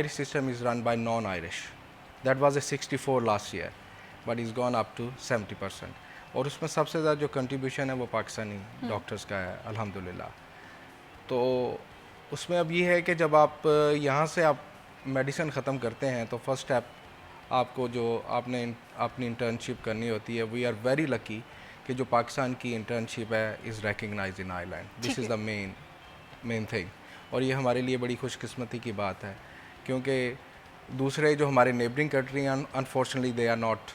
Irish system is run by non-Irish। That was a 64 last year, but it's gone up to 70%। और उसमें सबसे ज़्यादा जो contribution है वो Pakistani doctors का है, अल्हम्दुलिल्लाह। तो उसमें अब ये है कि जब आप यहाँ से आप मेडिसिन ख़त्म करते हैं तो फर्स्ट स्टेप आपको जो आपने अपनी इंटर्नशिप करनी होती है, वी आर वेरी लकी कि जो पाकिस्तान की इंटर्नशिप है is recognised in Ireland. This is the main thing, और ये हमारे लिए बड़ी खुशकिस्मती की बात है, क्योंकि दूसरे जो हमारे नेबरिंग कंट्री हैं unfortunately they are not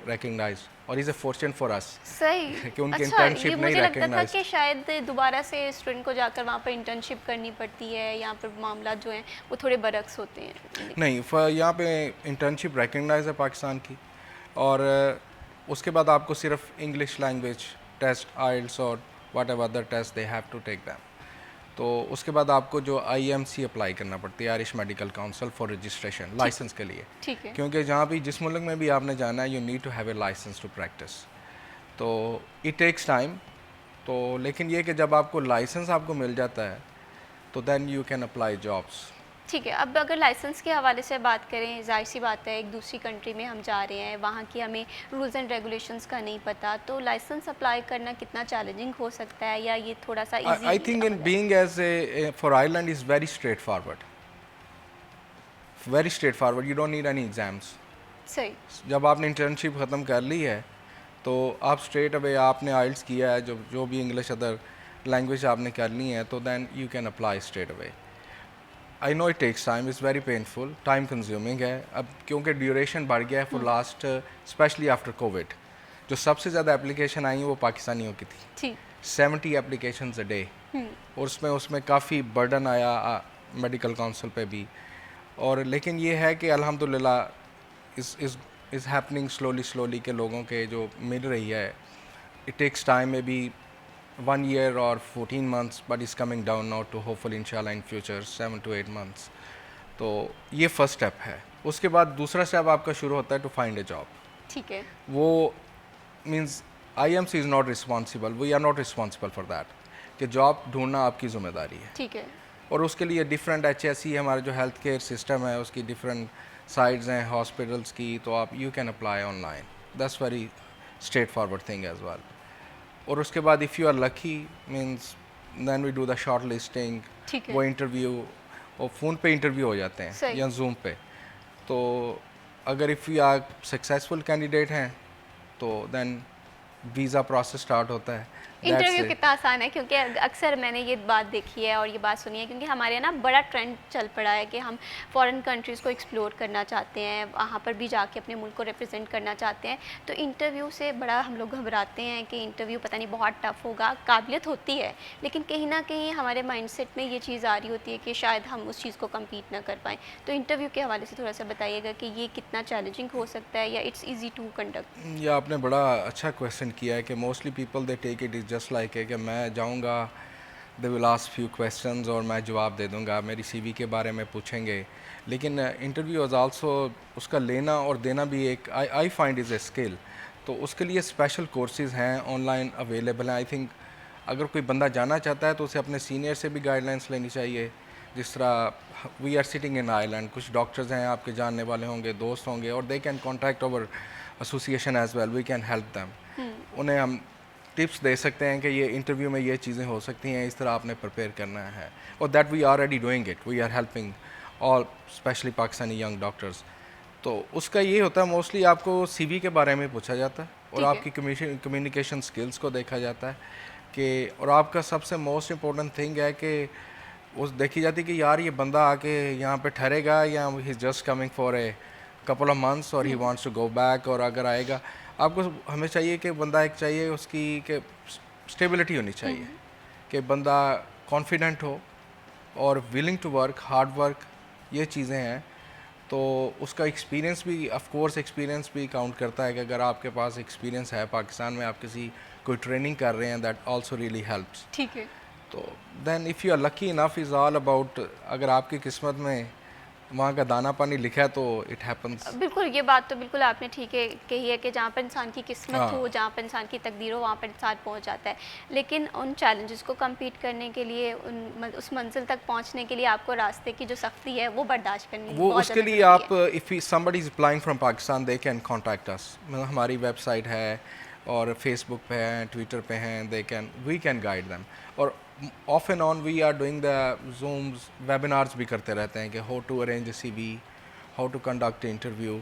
recognised, और is a fortune for us सही कि उनकी अच्छा, इंटर्नशिप ये नहीं मुझे लगता था रिकग्नाइज्ड। कि शायद दोबारा से स्टूडेंट को जाकर वहाँ पर इंटर्नशिप करनी पड़ती है, यहाँ पर मामला जो हैं वो थोड़े बरक्स होते हैं। नहीं, यहाँ पे इंटर्नशिप रिकग्नाइज है पाकिस्तान की, और उसके बाद आपको सिर्फ इंग्लिश लैंग्वेज टेस्ट, आइल्स और whatever other test they have to take them. तो उसके बाद आपको जो IMC अप्लाई करना पड़ती है, Irish Medical Council, for registration, licence के लिए। ठीक है। क्योंकि जहाँ भी जिस मुल्क में भी आपने जाना है, you need to have a licence to practise. तो इट टेक्स टाइम। तो लेकिन ये कि जब आपको लाइसेंस आपको मिल जाता है तो then you can apply jobs. ठीक है। अब अगर लाइसेंस के हवाले से बात करें, जाहिर सी बात है एक दूसरी कंट्री में हम जा रहे हैं, वहाँ की हमें रूल्स एंड रेगुलेशंस का नहीं पता, तो लाइसेंस अप्लाई करना कितना चैलेंजिंग हो सकता है, या ये थोड़ा सा easy? I think in being as a for Ireland is very straightforward, very straightforward. You don't need any exams. सही। जब आपने इंटर्नशिप ख़त्म कर ली है तो आप स्ट्रेट अवे आपने आइल्स किया है, जो भी इंग्लिश अदर लैंग्वेज आपने करनी है तो then you can apply straight away. I know it takes time, is very painful, time consuming है। अब क्योंकि ड्यूरेशन बढ़ गया है for last, specially after covid, जो सबसे ज़्यादा एप्लीकेशन आई हैं वो पाकिस्तानियों की थी, जी 70 एप्लीकेशंस अ डे, और उसमें काफ़ी बर्डन आया मेडिकल काउंसिल पे भी। और लेकिन ये है कि अल्हम्दुलिल्लाह इज़ हैपनिंग स्लोली के लोगों के जो मिल रही है। It takes time, maybe 1 year or 14 months, but it's coming down now to hopefully inshallah in future 7 to 8 months। तो ये फर्स्ट स्टेप है। उसके बाद दूसरा स्टेप आपका शुरू होता है टू फाइंड अ जॉब। ठीक है। वो means IMC is not responsible, we are not responsible for that, कि जॉब ढूंढना आपकी ज़िम्मेदारी है। ठीक है। और उसके लिए डिफरेंट HSE हमारा जो हेल्थ केयर सिस्टम है उसकी डिफरेंट साइड्स हैं हॉस्पिटल्स की, तो आप you can apply online, that's very straightforward thing as well. और उसके बाद if you are lucky means then we do the shortlisting, ठीक है। वो इंटरव्यू, और फ़ोन पे इंटरव्यू हो जाते हैं सही। या जूम पे। तो अगर if you are successful candidate हैं तो दैन वीज़ा प्रोसेस स्टार्ट होता है। इंटरव्यू कितना आसान है, क्योंकि अक्सर मैंने ये बात देखी है और ये बात सुनी है, क्योंकि हमारे यहाँ ना बड़ा ट्रेंड चल पड़ा है कि हम फॉरेन कंट्रीज़ को एक्सप्लोर करना चाहते हैं, वहाँ पर भी जाके अपने मुल्क को रिप्रेजेंट करना चाहते हैं। तो इंटरव्यू से बड़ा हम लोग घबराते हैं कि इंटरव्यू पता नहीं बहुत टफ होगा। काबिलियत होती है, लेकिन कहीं ना कहीं हमारे माइंडसेट में ये चीज़ आ रही होती है कि शायद हम उस चीज़ को कम्पीट ना कर पाएँ। तो इंटरव्यू के हवाले से थोड़ा सा बताइएगा कि ये कितना चैलेंजिंग हो सकता है या इट्स ईजी टू कंडक्ट। ये आपने बड़ा अच्छा क्वेश्चन किया है कि mostly people they take it is just like है कि मैं जाऊंगा, they will ask few questions और मैं जवाब दे दूंगा, मेरी CV के बारे में पूछेंगे। लेकिन इंटरव्यू इज़ आल्सो, उसका लेना और देना भी एक I find is a skill. तो उसके लिए स्पेशल कोर्सेज़ हैं ऑनलाइन अवेलेबल हैं। आई थिंक अगर कोई बंदा जाना चाहता है तो उसे अपने सीनियर से भी गाइडलाइंस लेनी चाहिए। जिस तरह we are sitting in Ireland, कुछ डॉक्टर्स हैं आपके जानने वाले होंगे, दोस्त होंगे, और they can contact our association as well, we can help them. उन्हें हम टिप्स दे सकते हैं कि ये इंटरव्यू में ये चीज़ें हो सकती हैं, इस तरह आपने प्रिपेयर करना है। और that we are already doing it, we are helping all specially Pakistani young doctors. तो उसका ये होता है मोस्टली आपको CV के बारे में पूछा जाता है और आपकी कम्युनिकेशन स्किल्स को देखा जाता है कि, और आपका सबसे मोस्ट इम्पोर्टेंट थिंग है कि उस देखी जाती है कि यार ये बंदा आके यहाँ पे ठहरेगा या he is just coming for a couple of months और he wants to go back. और अगर आएगा, आपको हमें चाहिए कि बंदा एक चाहिए उसकी कि स्टेबिलिटी होनी चाहिए, कि बंदा कॉन्फिडेंट हो और willing to work, hard work, ये चीज़ें हैं। तो उसका एक्सपीरियंस भी, ऑफ कोर्स एक्सपीरियंस भी काउंट करता है कि अगर आपके पास एक्सपीरियंस है पाकिस्तान में, आप किसी कोई ट्रेनिंग कर रहे हैं, दैट आल्सो रियली हेल्प्स। ठीक है। तो then if you are lucky enough is all about, अगर आपकी किस्मत में वहाँ का दाना पानी लिखा है तो इट हैपन्स। बिल्कुल, ये बात तो बिल्कुल आपने ठीक है कही है कि जहाँ पर इंसान की किस्मत हाँ। हो, जहाँ पर इंसान की तकदीर हो, वहाँ पर इंसान पहुँच जाता है। लेकिन उन चैलेंजेस को कम्पीट करने के लिए, उस मंजिल तक पहुँचने के लिए आपको रास्ते की जो सख्ती है वो बर्दाश्त करनी वो बहुत उसके ज़्यादा लिए ज़रूरी आप है। If somebody is applying from Pakistan they can contact us. मतलब हमारी वेबसाइट है और फेसबुक पे हैं, ट्विटर पे हैं, वी कैन गाइड दैम। और off and on we are doing the zooms, webinars भी करते रहते हैं कि how to arrange a CV, how to conduct interview.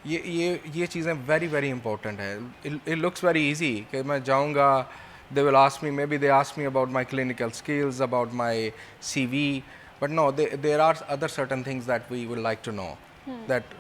ये चीज़ें वेरी वेरी इंपॉर्टेंट है। इट लुक्स वेरी इजी कि मैं जाऊंगा, they will ask me, maybe they ask me about my clinical skills, about my CV, but no, there are other certain things that we would like to know, that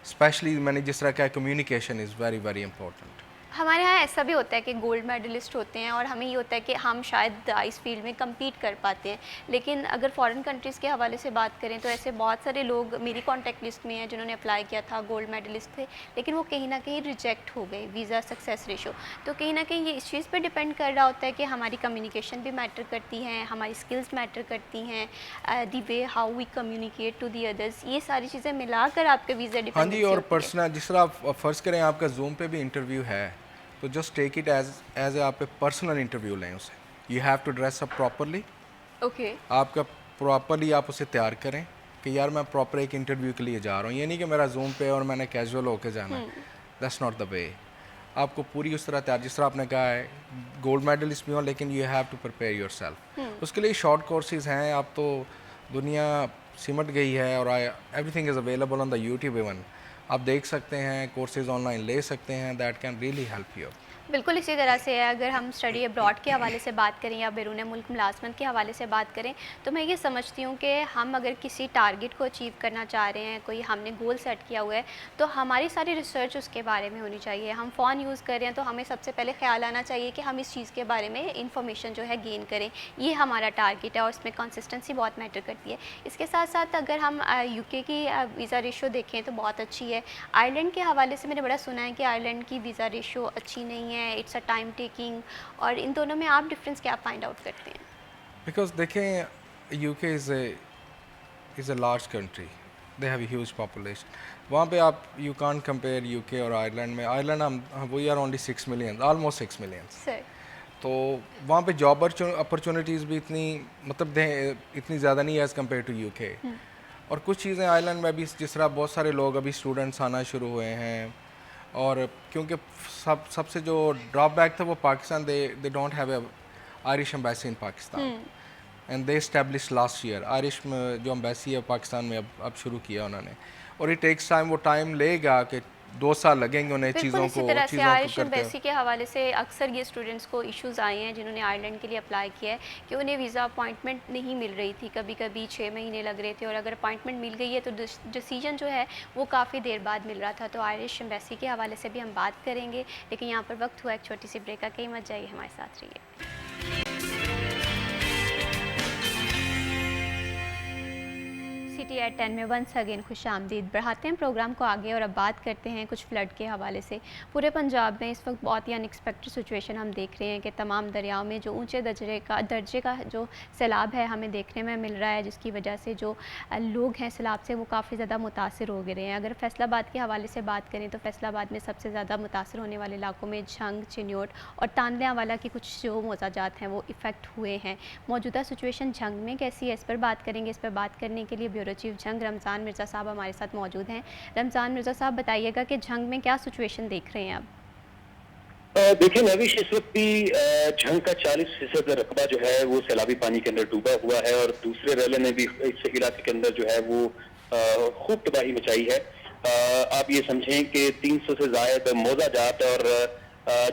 specially मैंने जिस तरह का communication is very very important. हमारे यहाँ ऐसा भी होता है कि गोल्ड मेडलिस्ट होते हैं और हमें ये होता है कि हम शायद इस फील्ड में compete कर पाते हैं। लेकिन अगर फॉरेन कंट्रीज़ के हवाले से बात करें तो ऐसे बहुत सारे लोग मेरी कॉन्टैक्ट लिस्ट में हैं जिन्होंने अप्लाई किया था, गोल्ड मेडलिस्ट थे, लेकिन वो कहीं ना कहीं रिजेक्ट हो गए, वीज़ा सक्सेस रेशो। तो कहीं ना कहीं ये इस चीज़ पर डिपेंड कर रहा होता है कि हमारी कम्युनिकेशन भी मैटर करती हैं, हमारी स्किल्स मैटर करती हैं, the way how we communicate to the others, ये सारी चीज़ें मिलाकर आपके वीज़ा हाँ डिपेंडेंसी जी, और होती है। पर्सनल, जिस तरह आप फ़र्ज़ करें आपका जूम पे भी इंटरव्यू है, तो just take it as a आप पर्सनल इंटरव्यू लें उसे। You have to dress up properly. Okay. आपका प्रॉपरली आप उसे तैयार करें कि यार मैं प्रॉपर एक इंटरव्यू के लिए जा रहा हूँ। ये नहीं कि मेरा जूम पे और मैंने कैजुअल होके जाना है, दैट्स नॉट द वे। आपको पूरी उस तरह तैयार, जिस तरह आपने कहा है गोल्ड मेडलिस्ट भी हो, लेकिन you have to prepare yourself. उसके लिए शॉर्ट कोर्सेज हैं। आप तो दुनिया सिमट गई है और everything is available on the YouTube even. आप देख सकते हैं, कोर्सेज ऑनलाइन ले सकते हैं, that can really help you. बिल्कुल इसी तरह से है। अगर हम स्टडी अब्रॉड के हवाले से बात करें या बैरून मुल्क मुलाजमत के हवाले से बात करें, तो मैं ये समझती हूँ कि हम अगर किसी टारगेट को अचीव करना चाह रहे हैं, कोई हमने गोल सेट किया हुआ है, तो हमारी सारी रिसर्च उसके बारे में होनी चाहिए। हम फ़ोन यूज़ कर रहे हैं तो हमें सबसे पहले ख्याल आना चाहिए कि हम इस चीज़ के बारे में इंफॉर्मेशन जो है गेन करें, ये हमारा टारगेट है और इसमें कंसिस्टेंसी बहुत मैटर करती है। इसके साथ साथ अगर हम यूके की वीज़ा रेशो देखें तो बहुत अच्छी है। आयरलैंड के हवाले से मैंने बड़ा सुना है कि आयरलैंड की वीज़ा रेशो अच्छी नहीं है, इट्स अ टाइम टेकिंग, और इन दोनों में आप डिफरेंस क्या फाइंड आउट करते हैं? बिकॉज देखें UK is a large country, they have huge population. वहाँ पे आप यू कांट कंपेयर यूके और आयरलैंड में। आयरलैंड हम we are only 6 million, almost 6 million. Sir तो वहाँ पे जॉब अपॉर्चुनिटीज़ भी इतनी मतलब इतनी ज़्यादा नहीं है एज़ कम्पेयर टू यूके। और कुछ चीज़ें आयरलैंड में भी जिस तरह बहुत सारे लोग अभी स्टूडेंट्स आना शुरू हुए हैं, और क्योंकि सबसे जो ड्रॉबैक था वो Pakistan, they don't have a Irish embassy in Pakistan and they establish last year. Irish में जो एम्बेसी है पाकिस्तान में अब शुरू किया उन्होंने, और इट टेक्स टाइम, वो टाइम लेगा कि 2 साल लगेंगे उन्हें चीज़ों को आयरिश एम्बेसी के हवाले से अक्सर ये स्टूडेंट्स को इश्यूज़ आए हैं जिन्होंने आयरलैंड के लिए अप्लाई किया है कि उन्हें वीज़ा अपॉइंटमेंट नहीं मिल रही थी, कभी कभी 6 महीने लग रहे थे, और अगर अपॉइंटमेंट मिल गई है तो डिसीजन जो है वो काफ़ी देर बाद मिल रहा था। तो आयरिश एम्बेसी के हवाले से भी हम बात करेंगे, लेकिन यहाँ पर वक्त हुआ एक छोटी सी ब्रेक का, कहीं मत जाइए, हमारे साथ रहिए। सिटी एट 10 में वंस अगेन खुश आमदीद। बढ़ाते हैं प्रोग्राम को आगे और अब बात करते हैं कुछ फ्लड के हवाले से। पूरे पंजाब में इस वक्त बहुत ही अनएक्सपेक्टेड सिचुएशन हम देख रहे हैं कि तमाम दरियाओं में जो ऊंचे दर्जे का जो सैलाब है हमें देखने में मिल रहा है, जिसकी वजह से जो लोग हैं सैलाब से वो काफ़ी ज़्यादा मुतासर हो गए हैं। अगर फैसलाबाद के हवाले से बात करें तो फैसलाबाद में सबसे ज़्यादा मुतासर होने वाले इलाकों में झंग, चिन्योट और तानलियावाला की कुछ जो मौजाजात हैं वो इफ़ेक्ट हुए हैं। मौजूदा सिचुएशन झंग में कैसी है, इस पर बात करेंगे। इस पर बात करने के लिए ब्यूरो चीफ झंग रमज़ान मिर्ज़ा साहब हमारे साथ मौजूद हैं। रमज़ान मिर्ज़ा साहब, बताइएगा कि झंग में क्या सिचुएशन देख रहे हैं अब? देखिए नविश, इस वक्त भी झंग का 40% रकबा जो है वो सैलाबी पानी के अंदर डूबा हुआ है, और दूसरे रेले ने भी इस इलाके के अंदर जो है वो खूब तबाही मचाई है। आप ये समझें कि 300 से ज़ायद मौजाजात, और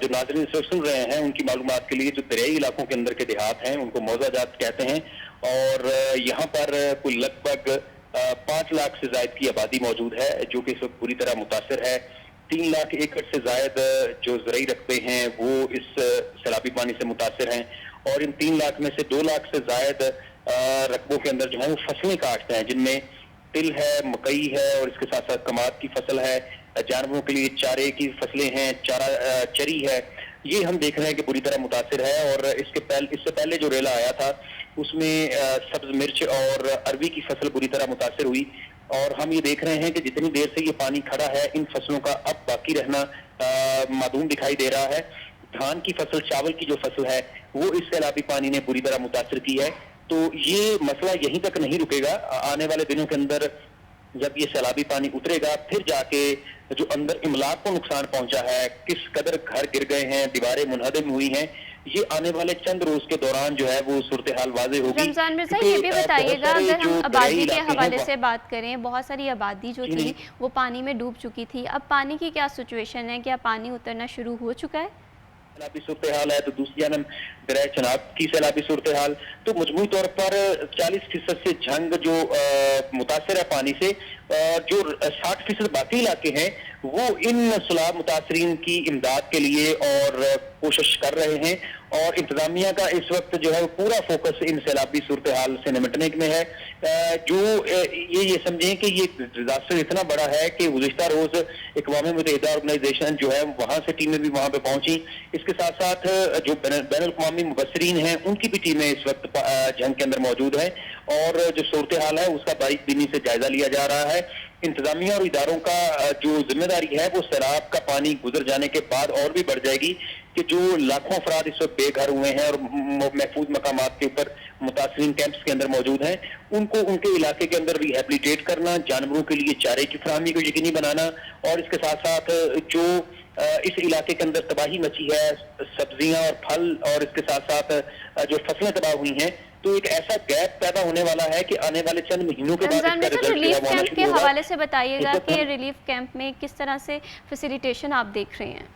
जो नाज़रीन इस वक्त सुन रहे हैं उनकी मालूमात के लिए, जो दरियाई इलाकों के अंदर के देहात हैं उनको मौजाजात कहते हैं, और यहाँ पर कुल लगभग 5 लाख से ज़ायद की आबादी मौजूद है जो कि इस वक्त पूरी तरह मुतासर है। 3 लाख एकड़ से ज़ायद जो ज़रई रकबे हैं वो इस सैलाबी पानी से मुतासर हैं, और इन 3 लाख में से 2 लाख से ज़ायद रकबों के अंदर जो है वो फसलें काटते हैं, जिनमें तिल है, मकई है, और इसके साथ साथ कमाद की फसल है, जानवरों के लिए चारे की फसलें हैं, चरी है। ये हम देख रहे हैं कि बुरी तरह मुतासर है। और इससे पहले जो रेला आया था उसमें सब्ज मिर्च और अरवी की फसल बुरी तरह मुतासर हुई, और हम ये देख रहे हैं कि जितनी देर से ये पानी खड़ा है इन फसलों का अब बाकी रहना मादूम दिखाई दे रहा है। धान की फसल, चावल की जो फसल है वो इस सैलाबी पानी ने बुरी तरह मुतासर की है। तो ये मसला यहीं तक नहीं रुकेगा। आने वाले दिनों के अंदर जब ये सैलाबी पानी उतरेगा, फिर जाके जो अंदर इमलाक को नुकसान पहुंचा है, किस कदर घर गिर गए हैं, दीवारें मुनहदम हुई हैं, ये आने वाले चंद रोज के दौरान जो है वो सूरत हाल वाज़े होगी। रमज़ान मिर्ज़ा, ये भी बताइएगा, अगर हम आबादी के हवाले से बात करें, बहुत सारी आबादी जो थी वो पानी में डूब चुकी थी, अब पानी की क्या सिचुएशन है? क्या पानी उतरना शुरू हो चुका है? सैलाबी सूरत हाल है, तो दूसरी जानब दरिया चनाब की सैलाबी सूरत हाल, तो मजमूई तौर पर 40% से झंग जो मुतासर है पानी से, जो 60% बाकी इलाके हैं वो इन सैलाब मुतासरीन की इमदाद के लिए और कोशिश कर रहे हैं, और इंतजामिया का इस वक्त जो है वो पूरा फोकस इन सैलाबी सूरत हाल से निपटने में है। जो ये समझें कि ये डिजास्टर इतना बड़ा है कि गुज़िश्ता रोज अक़वाम मुत्तहिदा ऑर्गेनाइजेशन जो है वहाँ से टीमें भी वहाँ पे पहुंची। इसके साथ साथ जो बैनुल-अक़वामी मुबस्सिरीन हैं उनकी भी टीमें इस वक्त जंग के अंदर मौजूद हैं, और जो सूरत हाल है उसका बारीक बीनी से जायजा लिया जा रहा है। इंतजामिया और इदारों का जो जिम्मेदारी है वो सैलाब का पानी गुजर जाने के बाद और भी बढ़ जाएगी कि जो लाखों अफराद इस वक्त बेघर हुए हैं और महफूज मकामात के ऊपर मुतासरीन कैंप्स के अंदर मौजूद हैं, उनको उनके इलाके के अंदर रिहेबिलिटेट करना, जानवरों के लिए चारे की फराहमी को यकीनी बनाना, और इसके साथ साथ जो इस इलाके के अंदर तबाही मची है, सब्जियां और फल, और इसके साथ साथ जो फसलें तबाह हुई हैं, तो एक ऐसा गैप पैदा होने वाला है कि आने वाले चंद महीनों के बाद इसका रिजल्ट रिलीफ कैंप के हवाले से बताइएगा कि रिलीफ कैंप में किस तरह से फैसिलिटेशन आप देख रहे हैं?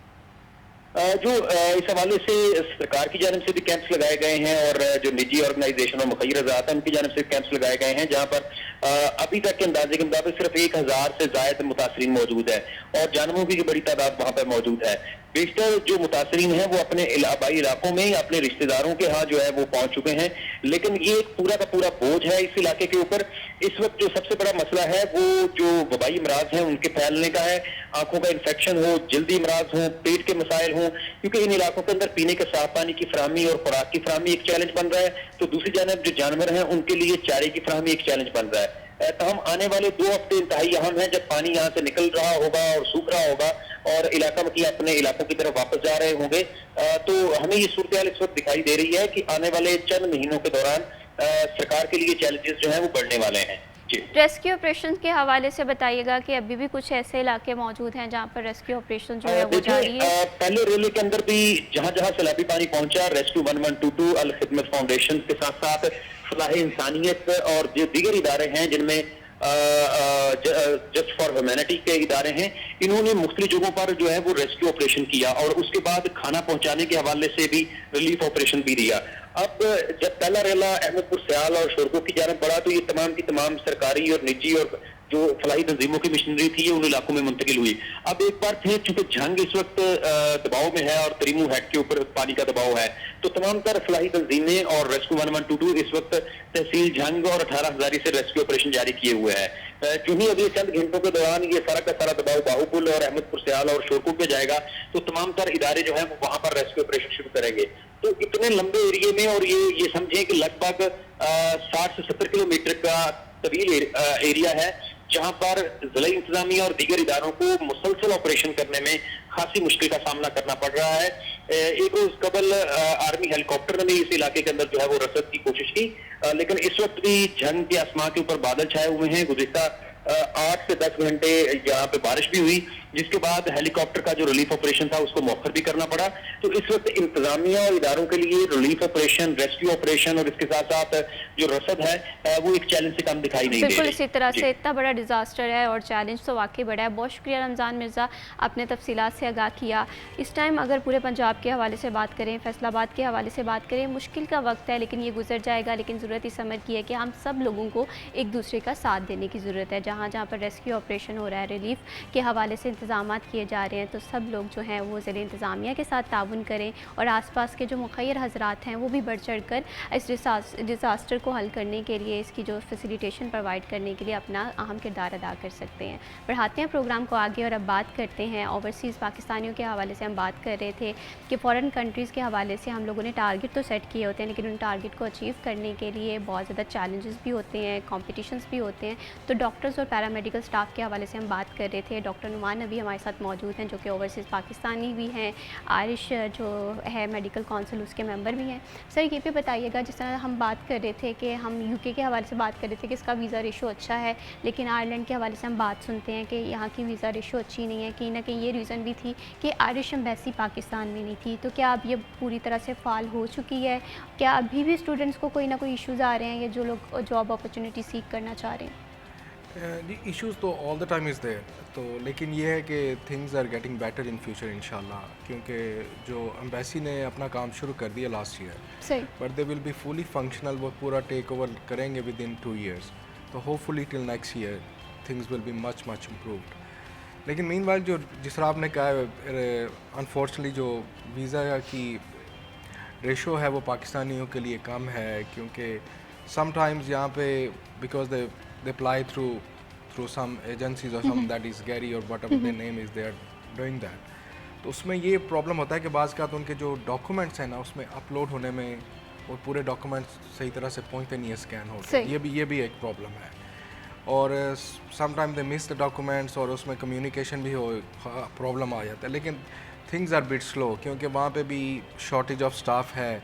जो इस हवाले से सरकार की जानिब से भी कैंप्स लगाए गए हैं और जो निजी ऑर्गेनाइजेशन और मुखैर ज़ात हैं उनकी जानिब से कैंप्स लगाए गए हैं, जहाँ पर अभी तक के अंदाजे के मुताबिक सिर्फ 1000 से ज़ायद मुतासरीन मौजूद है और जानवरों की बड़ी तादाद वहाँ पर मौजूद है। बेशतर जो मुतासरीन हैं वो अपने आबाई इलाकों में अपने रिश्तेदारों के यहाँ जो है वो पहुंच चुके हैं, लेकिन ये एक पूरा का पूरा बोझ है इस इलाके के ऊपर। इस वक्त जो सबसे बड़ा मसला है वो जो वबाई अमराज हैं उनके फैलने का है, आंखों का इन्फेक्शन हो, जल्दी अमराज हो, पेट के मसाइल हो, क्योंकि इन इलाकों के अंदर पीने के साफ पानी की फराहमी और खुराक की फराहमी एक चैलेंज बन रहा है, तो दूसरी जानब जो जानवर हैं उनके लिए चारे की फराहमी एक चैलेंज बन रहा है। तो हम आने वाले 2 हफ्ते इंतहाई अहम है, जब पानी यहाँ से निकल रहा होगा और सूख रहा होगा और इलाका में अपने इलाकों की तरफ वापस जा रहे होंगे, तो हमें ये सूरत हाल इस वक्त दिखाई दे रही है कि आने वाले चंद महीनों के दौरान सरकार के लिए चैलेंजेस जो हैं वो बढ़ने वाले हैं। जी, रेस्क्यू ऑपरेशन के हवाले से बताइएगा कि अभी भी कुछ ऐसे इलाके मौजूद हैं जहाँ पर रेस्क्यू ऑपरेशन जो है वो जारी है। पहले रेलवे के अंदर भी जहाँ जहाँ सैलाबी पानी पहुंचा, रेस्क्यू 1122 अल खिदमत फाउंडेशन के साथ साथ फलाह इंसानियत और जो दीगर इदारे हैं जिनमें जस्ट फॉर ह्यूमैनिटी के इदारे हैं, इन्होंने मुख्तलिफ जगहों पर जो है वो रेस्क्यू ऑपरेशन किया और उसके बाद खाना पहुंचाने के हवाले से भी रिलीफ ऑपरेशन भी दिया। अब जब पहला रेला अहमदपुर सयाल और शोरगो की जानब बढ़ा तो ये तमाम की तमाम सरकारी और निजी और जो फलाही तंजीमों की मशीनरी थी उन इलाकों में मुंतकिल हुई। अब एक बार फिर चूंकि जंग इस वक्त दबाव में है और तरीमू हेड के ऊपर पानी का दबाव है, तो तमाम तर फलाही तंजीमें और रेस्क्यू 1122 इस वक्त तहसील जंग और 18 हजारी से रेस्क्यू ऑपरेशन जारी किए हुए हैं। जो ही अभी चंद घंटों के दौरान ये सारा का सारा दबाव बाहुपुल और अहमदपुर सयाल और शोरगो पे जाएगा, तो तमाम तर इदारे जो है वो वहां पर रेस्क्यू ऑपरेशन शुरू करेंगे। तो इतने लंबे एरिए में, और ये समझें कि लगभग 60 से 70 किलोमीटर का तवील एरिया है, जहां पर जिला इंतजामिया और दीगर इदारों को मुसलसल ऑपरेशन करने में खासी मुश्किल का सामना करना पड़ रहा है। एक रोज कबल आर्मी हेलीकॉप्टर ने भी इस इलाके के अंदर जो है वो रसद की कोशिश की, लेकिन इस वक्त भी जंग के आसमान के ऊपर बादल छाए हुए हैं। गुज़िश्ता 8 से 10 घंटे यहाँ पे बारिश भी हुई, जिसके बाद हेलीकॉप्टर का जो रिलीफ ऑपरेशन था उसको मौखर भी करना पड़ा। तो इस वक्त इंतजामिया और इदारों के लिए रिलीफ ऑपरेशन, रेस्क्यू ऑपरेशन और इसके साथ साथ जो रसद है वो एक चैलेंज से कम दिखाई नहीं दे रही। बिल्कुल इसी तरह से इतना बड़ा डिज़ास्टर है और चैलेंज तो वाकई बड़ा है। बहुत शुक्रिया रमज़ान मिर्ज़ा, आपने तफसीलात से आगाह किया। इस टाइम अगर पूरे पंजाब के हवाले से बात करें, फैसलाबाद के हवाले से बात करें, मुश्किल का वक्त है लेकिन ये गुजर जाएगा। लेकिन ज़रूरत इस समझ की है कि हम सब लोगों को एक दूसरे का साथ देने की ज़रूरत है। जहाँ जहाँ पर रेस्क्यू ऑपरेशन हो रहा है, रिलीफ के हवाले से इंतजाम किए जा रहे हैं, तो सब लोग जो हैं वो ज़िले इंतज़ामिया के साथ ताउन करें और आसपास के जो मुखैर हज़रात हैं वो भी बढ़ चढ़ कर इस डिज़ास्टर को हल करने के लिए, इसकी जो फैसिलिटेशन प्रोवाइड करने के लिए अपना अहम किरदार अदा कर सकते हैं। बढ़ाते हैं प्रोग्राम को आगे और अब बात करते हैं ओवरसीज़ पाकिस्तानियों के हवाले से। हम बात कर रहे थे कि फ़ॉरेन कंट्रीज़ के हवाले से हम लोगों ने टारगेट तो सेट किए होते हैं, लेकिन उन टारगेट को अचीव करने के लिए बहुत ज़्यादा चैलेंजेस भी होते हैं, कॉम्पिटिशन्स भी होते हैं। तो डॉक्टर्स और पैरामेडिकल स्टाफ के हवाले से हम बात कर रहे थे। डॉक्टर नुमान नबी हमारे साथ मौजूद हैं जो कि ओवरसीज़ पाकिस्तानी भी हैं, आयरिश जो है मेडिकल काउंसिल उसके मेंबर भी हैं। सर ये भी बताइएगा, जिस तरह हम बात कर रहे थे कि हम यूके के हवाले से बात कर रहे थे कि इसका वीज़ा रेशो अच्छा है, लेकिन आयरलैंड के हवाले से हम बात सुनते हैं कि यहाँ की वीज़ा रेशो अच्छी नहीं है। कहीं ना कहीं ये रीज़न भी थी कि आयरिश एम्बेसी पाकिस्तान में नहीं थी। तो क्या अब ये पूरी तरह से फ़ाल हो चुकी है? क्या अभी भी स्टूडेंट्स को कोई ना कोई इशूज़ आ रहे हैं या जो लोग जॉब अपॉर्चुनिटी सीख करना चाह रहे हैं? जी, इश्यूज़ तो all the time is there, तो लेकिन ये है कि things are getting better in future इंशाल्लाह, क्योंकि जो एम्बेसी ने अपना काम शुरू कर दिया लास्ट ईयर, सही, but they will be fully functional, वो पूरा टेक ओवर करेंगे विद इन 2 years, तो hopefully till next year things will be much improved. लेकिन मीनवाइल जो जिस तरह आपने कहा अनफॉर्चुनेटली जो वीज़ा की रेशो है वो पाकिस्तानियों के लिए कम है, क्योंकि समटाइम्स यहाँ पे because they apply through some agencies or some that is Gary or whatever their name is, they are doing that, तो उसमें ये प्रॉब्लम होता है कि बाज़ का तो उनके जो डॉक्यूमेंट्स हैं ना उसमें अपलोड होने में और पूरे डॉक्यूमेंट्स सही तरह से पहुंचते नहीं है, स्कैन होते, ये भी एक प्रॉब्लम है। और sometime they miss the documents और उसमें कम्युनिकेशन भी हो प्रॉब्लम आ जाता है। लेकिन थिंग्स आर बिट स्लो, क्योंकि वहाँ पे भी शॉर्टेज ऑफ स्टाफ है,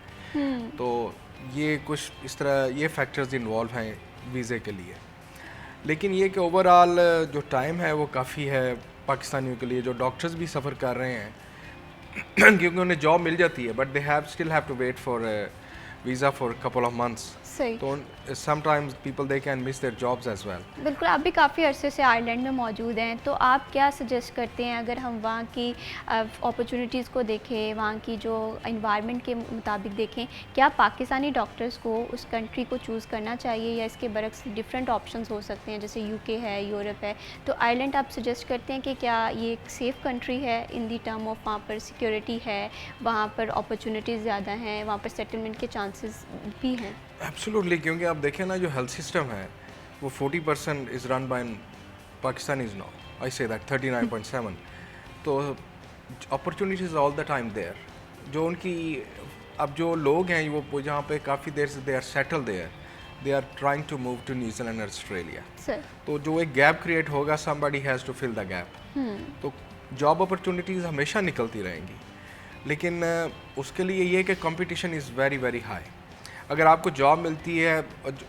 तो ये कुछ इस तरह ये फैक्टर्स इन्वॉल्व हैं वीज़े के लिए। लेकिन ये कि ओवरऑल जो टाइम है वो काफ़ी है पाकिस्तानियों के लिए, जो डॉक्टर्स भी सफ़र कर रहे हैं क्योंकि उन्हें जॉब मिल जाती है, but they have still have to wait for visa for a couple of months. सही। तो sometimes people they can miss their jobs as well. बिल्कुल, आप भी काफ़ी अरसे से आयरलैंड में मौजूद हैं, तो आप क्या सजेस्ट करते हैं अगर हम वहाँ की अपॉर्चुनिटीज़ को देखें, वहाँ की जो इन्वायरमेंट के मुताबिक देखें, क्या पाकिस्तानी डॉक्टर्स को उस कंट्री को चूज़ करना चाहिए या इसके बरक्स डिफरेंट ऑप्शंस हो सकते हैं, जैसे यूके है, यूरोप है, तो आयरलैंड आप सजेस्ट करते हैं कि क्या ये एक सेफ़ कंट्री है इन दी टर्म ऑफ वहाँ पर सिक्योरिटी है, वहाँ पर अपॉर्चुनिटीज़ ज़्यादा हैं, वहाँ पर सेटलमेंट के चांसेस भी हैं? एब्सोल्युटली, क्योंकि आप देखें ना, जो हेल्थ सिस्टम है वो 40% is run by Pakistanis now, I say that 39.7। तो opportunities all the time there. जो उनकी अब जो लोग हैं वो जहाँ पे काफ़ी देर से they are settle there, they are trying to move to New Zealand और ऑस्ट्रेलिया। सर। तो जो एक गैप क्रिएट होगा, somebody has to fill the gap. तो जॉब अपॉर्चुनिटीज़ हमेशा निकलती रहेंगी, लेकिन उसके लिए ये है कि competition is very very high. अगर आपको जॉब मिलती है,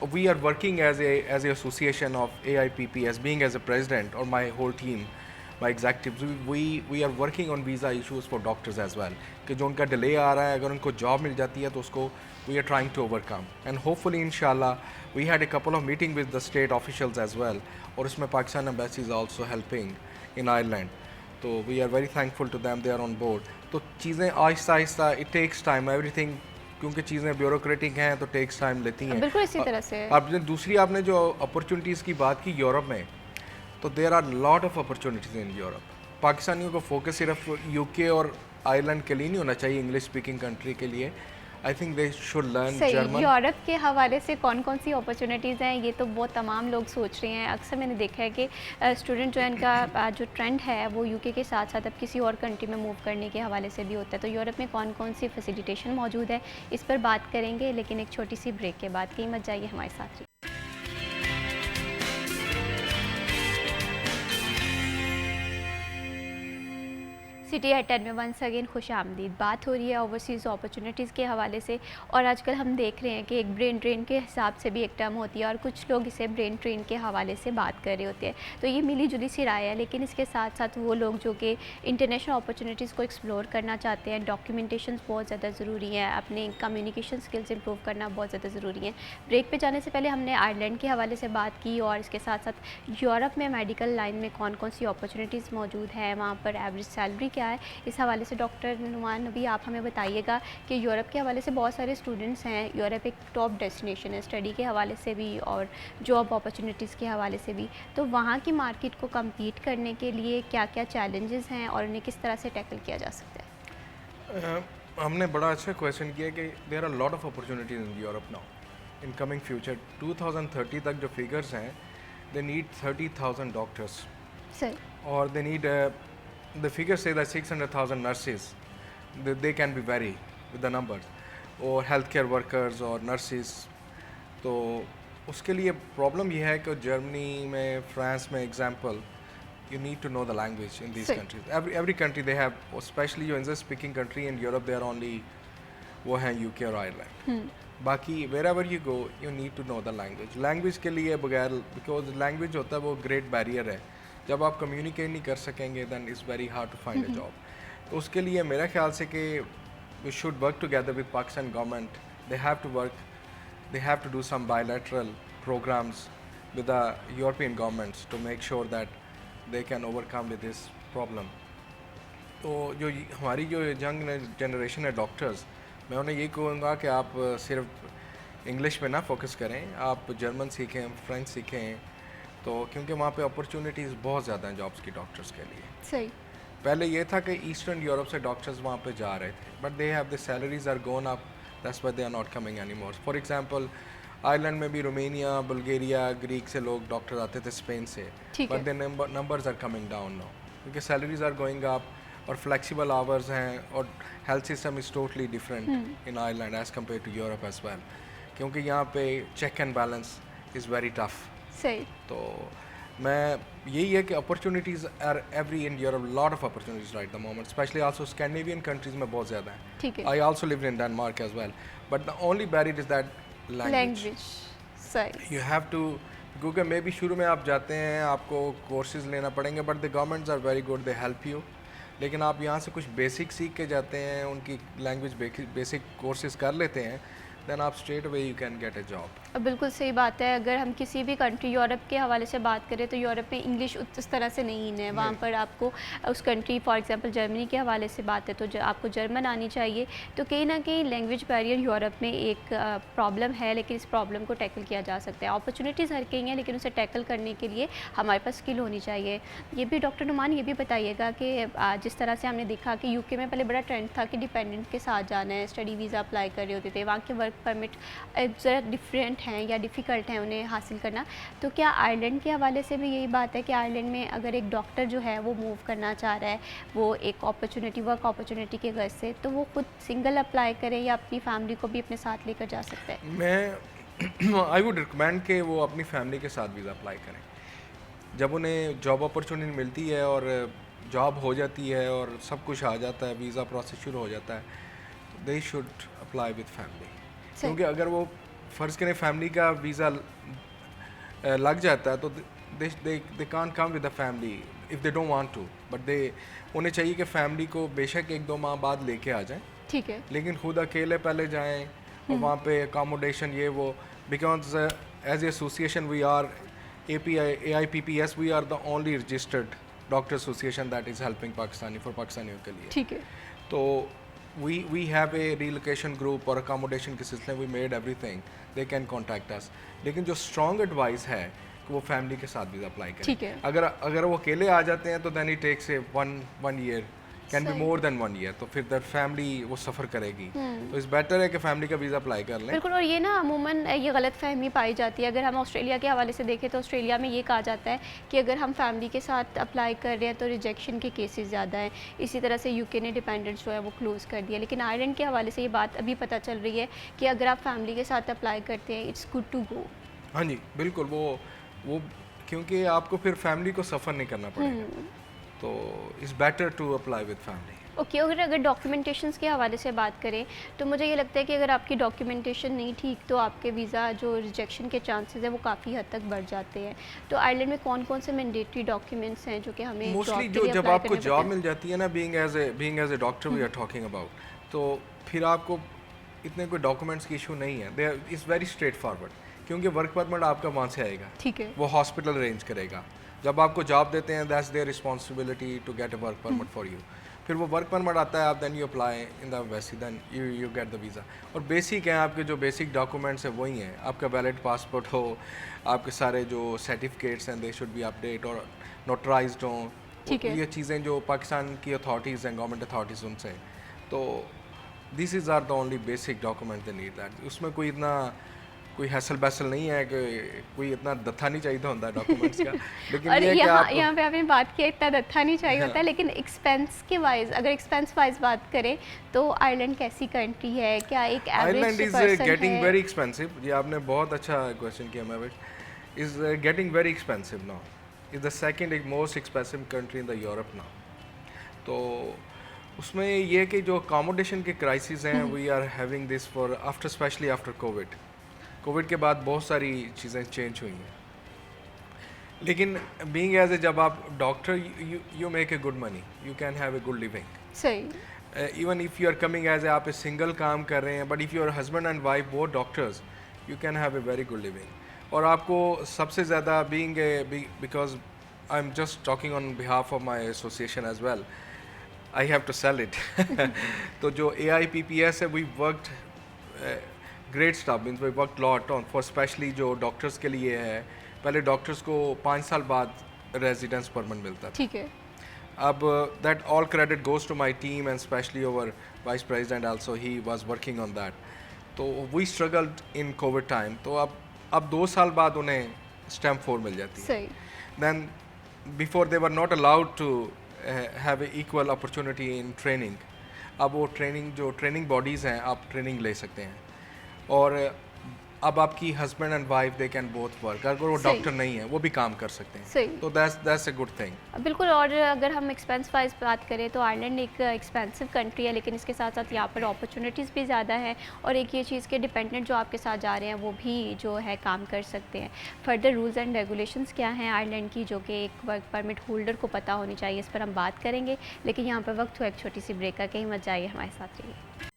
we are working as a association of AIPP, as being as a president और my whole team, my एग्जेक्टिव्स, we are working on visa issues for doctors as well, कि जो उनका delay आ रहा है, अगर उनको जॉब मिल जाती है तो उसको we are trying to overcome, and hopefully इंशाल्लाह we had a couple of meeting with the state officials as well, और उसमें Pakistan embassy is also helping in Ireland. तो we are very thankful to them, they are on board. तो चीज़ें Aahista Aahista, it takes time, everything, क्योंकि चीज़ें bureaucratic हैं तो takes time लेती हैं। बिल्कुल इसी तरह से। आपने दूसरी आपने जो अपॉर्चुनिटीज़ की बात की यूरोप में, तो there are lot of opportunities in Europe. पाकिस्तानियों को फोकस सिर्फ यूके और आयरलैंड के लिए नहीं होना चाहिए, इंग्लिश स्पीकिंग कंट्री के लिए। I think they should learn सही। जर्मन। यूरोप के हवाले से कौन कौन सी अपॉर्चुनिटीज़ हैं, ये तो बहुत तमाम लोग सोच रहे हैं। अक्सर मैंने देखा है कि स्टूडेंट जो है, इनका जो ट्रेंड है वो यूके के साथ साथ अब किसी और कंट्री में मूव करने के हवाले से भी होता है। तो यूरोप में कौन कौन सी फैसिलिटेशन मौजूद है, इस पर बात करेंगे, लेकिन एक छोटी सी ब्रेक के बाद। कहीं मत जाइए, हमारे साथ। सिटी एट 10 में वंस अगेन खुश आमदीद। बात हो रही है ओवरसीज़ अपॉर्चुनिटीज़ के हवाले से, और आजकल हम देख रहे हैं कि एक ब्रेन ड्रेन के हिसाब से भी एक टर्म होती है और कुछ लोग इसे ब्रेन ड्रेन के हवाले से बात कर रहे होते हैं। तो ये मिली जुली सी राय है, लेकिन इसके साथ साथ वो लोग जो कि इंटरनेशनल अपॉर्चुनिटीज़ को एक्सप्लोर करना चाहते हैं, डॉक्यूमेंटेशन बहुत ज़्यादा ज़रूरी है, अपने कम्युनिकेशन स्किल्स इंप्रूव करना बहुत ज़्यादा ज़रूरी है। ब्रेक पे जाने से पहले हमने आयरलैंड के हवाले से बात की, और इसके साथ साथ यूरोप में मेडिकल लाइन में कौन कौन सी अपॉर्चुनिटीज़ मौजूद है, वहाँ पर एवरेज सैलरी क्या है, इस हवाले से डॉक्टर नुमान नबी आप हमें बताइएगा कि यूरोप के हवाले से बहुत सारे स्टूडेंट्स हैं। यूरोप एक टॉप डेस्टिनेशन है स्टडी के हवाले से भी और जॉब अपॉर्चुनिटीज़ के हवाले से भी। तो वहाँ की मार्केट को कम्पीट करने के लिए क्या क्या चैलेंजेस हैं और उन्हें किस तरह से टैकल किया जा सकता है? हमने बड़ा अच्छा क्वेश्चन किया कि there are lot of opportunities in Europe now in coming future. 2030 तक जो फिगर्स हैं, दे नीड 30,000 डॉक्टर्स, सही, और they need the figures say that 600,000 nurses, they can be vary with the numbers, or healthcare workers or nurses. तो उसके लिए problem ये है कि जर्मनी में, फ्रांस में example, you need to know the language in these countries. Every country they have, especially जो English speaking country in Europe, they are only वो हैं UK और Ireland. बाकी wherever you go, you need to know the language. Language के लिए बगैर, because language होता है वो great barrier है। जब आप कम्युनिकेट नहीं कर सकेंगे then is very hard to find a job. तो उसके लिए मेरा ख्याल से कि we should work together with Pakistan government. They have to work, they have to do some bilateral programs with the European governments to make sure that they can overcome with this problem. तो जो हमारी जो young generation है doctors, मैं उन्हें ये कहूँगा कि आप सिर्फ इंग्लिश पे ना फोकस करें, आप जर्मन सीखें, फ्रेंच सीखें, तो क्योंकि वहाँ पे अपॉर्चुनिटीज़ बहुत ज़्यादा हैं जॉब्स की डॉक्टर्स के लिए। सही। पहले ये था कि ईस्टर्न यूरोप से डॉक्टर्स वहाँ पे जा रहे थे, but they have the salaries are gone up, that's why they are not coming any more. For example Ireland में भी रोमानिया, बुल्गारिया, ग्रीक से लोग डॉक्टर आते थे, स्पेन से, but the numbers are coming down now क्योंकि salaries are going up और flexible hours हैं, और health system is totally different in Ireland as compare to Europe as well, क्योंकि यहाँ पे check and balance is very tough. सही। तो मैं यही है कि opportunities are every in Europe, lot of opportunities right the moment, specially also Scandinavian countries में बहुत ज़्यादा है। ठीक है। आई also live in Denmark as well, but the only barrier is that language. सही। यू हैव टू, क्योंकि may be शुरू में आप जाते हैं, आपको कोर्सेज लेना पड़ेंगे, but the governments are very good, they help you. लेकिन आप यहाँ से कुछ बेसिक सीख के जाते हैं, उनकी लैंग्वेज बेसिक कोर्सेज कर लेते हैं, then आप straight away you can get a job. बिल्कुल सही बात है। अगर हम किसी भी कंट्री यूरोप के हवाले से बात करें तो यूरोप में इंग्लिश उस तरह से नहीं है, वहाँ पर आपको उस कंट्री फॉर एग्जांपल जर्मनी के हवाले से बात है तो आपको जर्मन आनी चाहिए। तो कहीं ना कहीं लैंग्वेज बैरियर यूरोप में एक प्रॉब्लम है, लेकिन इस प्रॉब्लम को टैकल किया जा सकता है। अपॉर्चुनिटीज़ हर कहीं हैं, लेकिन उसे टैकल करने के लिए हमारे पास स्किल होनी चाहिए। ये भी डॉक्टर नुमान ये भी बताइएगा कि जिस तरह से हमने देखा कि यूके में पहले बड़ा ट्रेंड था कि डिपेंडेंट के साथ जाना है, स्टडी वीज़ा अप्लाई कर रहे होते थे, वहाँ के वर्क परमिट ज़रा डिफरेंट हैं या डिफ़िकल्ट हैं उन्हें हासिल करना। तो क्या आयरलैंड के हवाले से भी यही बात है कि आयरलैंड में अगर एक डॉक्टर जो है वो मूव करना चाह रहा है, वो एक अपॉर्चुनिटी वर्क अपॉर्चुनिटी के गर्ज से, तो वो खुद सिंगल अप्लाई करे या अपनी फैमिली को भी अपने साथ लेकर जा सकता है? मैं आई वुड रिकमेंड कि वो अपनी फैमिली के साथ वीज़ा अप्लाई करें। जब उन्हें जॉब अपॉर्चुनिटी मिलती है और जॉब हो जाती है और सब कुछ आ जाता है, वीज़ा प्रोसेस शुरू हो जाता है, तो they should apply with family. क्योंकि अगर वो फ़र्ज़ करें फैमिली का वीज़ा लग जाता है तो they can't come with the family if they don't want to, but उन्हें चाहिए कि फैमिली को बेशक 1-2 माह बाद लेके आ जाएं, ठीक है, लेकिन खुद अकेले पहले जाएं और वहाँ पे अकोमोडेशन ये वो, because as a association we are AIPPS we are the only registered doctor association that is helping Pakistani for पाकिस्तानियों के लिए। ठीक है। तो we have a relocation group और accommodation के सिलसिले we made everything, they can contact us। लेकिन जो strong advice है कि वो फैमिली के साथ वीज़ा अप्लाई करें। ठीक है। अगर वो अकेले आ जाते हैं तो then it takes a one year, can be more than 1 year, तो फिर that family वो सफ़र करेगी। तो इस बेटर है कि फैमिली का वीज़ा अप्लाई कर लें। बिल्कुल। और ये ना अमूमन ये गलत फहमी पाई जाती है। अगर हम ऑस्ट्रेलिया के हवाले से देखें तो ऑस्ट्रेलिया में ये कहा जाता है कि अगर हम फैमिली के साथ अप्लाई कर रहे हैं तो रिजेक्शन के केसेस ज़्यादा हैं। इसी तरह से यूके ने डिपेंडेंट्स जो है वो क्लोज़ कर दिया। लेकिन आयरलैंड के हवाले से ये बात अभी पता चल रही है कि अगर आप फैमिली के साथ अप्लाई करते हैं इट्स गुड टू गो। हाँ जी बिल्कुल, वो क्योंकि आपको फिर फैमिली को सफ़र नहीं करना पड़ेगा, तो it's better to apply with family. Okay. अगर डॉक्यूमेंटेशंस के हवाले से बात करें तो मुझे ये लगता है कि अगर आपकी डॉक्यूमेंटेशन नहीं ठीक तो आपके वीज़ा जो रिजेक्शन के चांसेस हैं वो काफ़ी हद तक बढ़ जाते हैं। तो आयरलैंड में कौन कौन से मैंडेटरी डॉक्यूमेंट्स हैं जो कि हमें मोस्टली जो जब आपको जॉब मिल जाती है ना, being as a doctor we are talking about, तो फिर आपको इतने कोई डॉक्यूमेंट्स की इशू नहीं है, दे इज़ वेरी स्ट्रेट फॉरवर्ड, क्योंकि वर्क परमिट आपका वहाँ से आएगा। ठीक है। वो हॉस्पिटल अरेंज करेगा। जब आपको जॉब देते हैं that's their responsibility to get a work permit for you. फिर वो वर्क परमिट आता है, आप then you apply in the embassy, then you get the visa. और बेसिक हैं आपके जो बेसिक डॉक्यूमेंट्स हैं वही हैं, आपका वैलिड पासपोर्ट हो, आपके सारे जो सर्टिफिकेट्स हैं दे शुड बी अपडेट और नोटराइज्ड हों। ठीक है। ये चीज़ें जो पाकिस्तान की अथॉरिटीज़ हैं, गवर्नमेंट अथॉरिटीज़, उनसे, तो this is are the only basic document they need that. उसमें कोई हैसल बैसल नहीं है कि कोई इतना दत्था नहीं चाहिए होता है डॉक्यूमेंट्स का। लेकिन और ये यहाँ पे आपने बात किया इतना दत्था नहीं चाहिए होता है, लेकिन एक्सपेंस के वाइज अगर एक्सपेंस वाइज बात करें तो आयरलैंड कैसी कंट्री है? क्या एक Ireland average is person getting है? Very expensive. ये आपने बहुत अच्छा क्वेश्चन किया Mahvish. Is getting very expensive now, is the second most expensive country in the Europe now. तो उसमें ये कि जो अकोमोडेशन के क्राइसिस हैं we are having this for after, specially after covid के बाद बहुत सारी चीज़ें चेंज हुई हैं। लेकिन बीइंग एज ए, जब आप doctor you make a good money, you can have a good living. सही। Even if you are coming as a, आप सिंगल काम कर रहे हैं, but if you are husband and wife both doctors, you can have a very good living. और आपको सबसे ज़्यादा being a, because I am just talking on behalf of my association as well, I have to sell it. तो जो AIPPS है, we worked great staff, means we work lot on for specially जो doctors के लिए है। पहले doctors को 5 साल बाद रेजिडेंस परमिट मिलता था। ठीक है। अब that all credit goes to my team and specially over vice president also, he was working on that. तो we struggled in covid time. तो अब 2 साल बाद उन्हें स्टैम्प 4 मिल जाती है। सही। Then before they were not allowed to have a equal opportunity in training. अब वो ट्रेनिंग बॉडीज़ हैं, आप ट्रेनिंग ले सकते हैं। और अब आपकी husband and wife they can both work, अगर वो डॉक्टर नहीं है वो भी काम कर सकते हैं। सही। तो दैट्स अ गुड थिंग। बिल्कुल। और अगर हम एक्सपेंस वाइज बात करें तो आयरलैंड एक एक्सपेंसिव कंट्री है, लेकिन इसके साथ साथ यहाँ पर अपॉर्चुनिटीज़ भी ज़्यादा हैं। और एक ये चीज़ के डिपेंडेंट जो आपके साथ जा रहे हैं वो भी जो है काम कर सकते हैं। फर्दर रूल्स एंड रेगुलेशंस क्या हैं आयरलैंड की, जो कि एक वर्क परमिट होल्डर को पता होनी चाहिए, इस पर हम बात करेंगे। लेकिन यहाँ पर वक्त हुआ एक छोटी सी ब्रेक का, कहीं मत जाइए, हमारे साथ रहिए।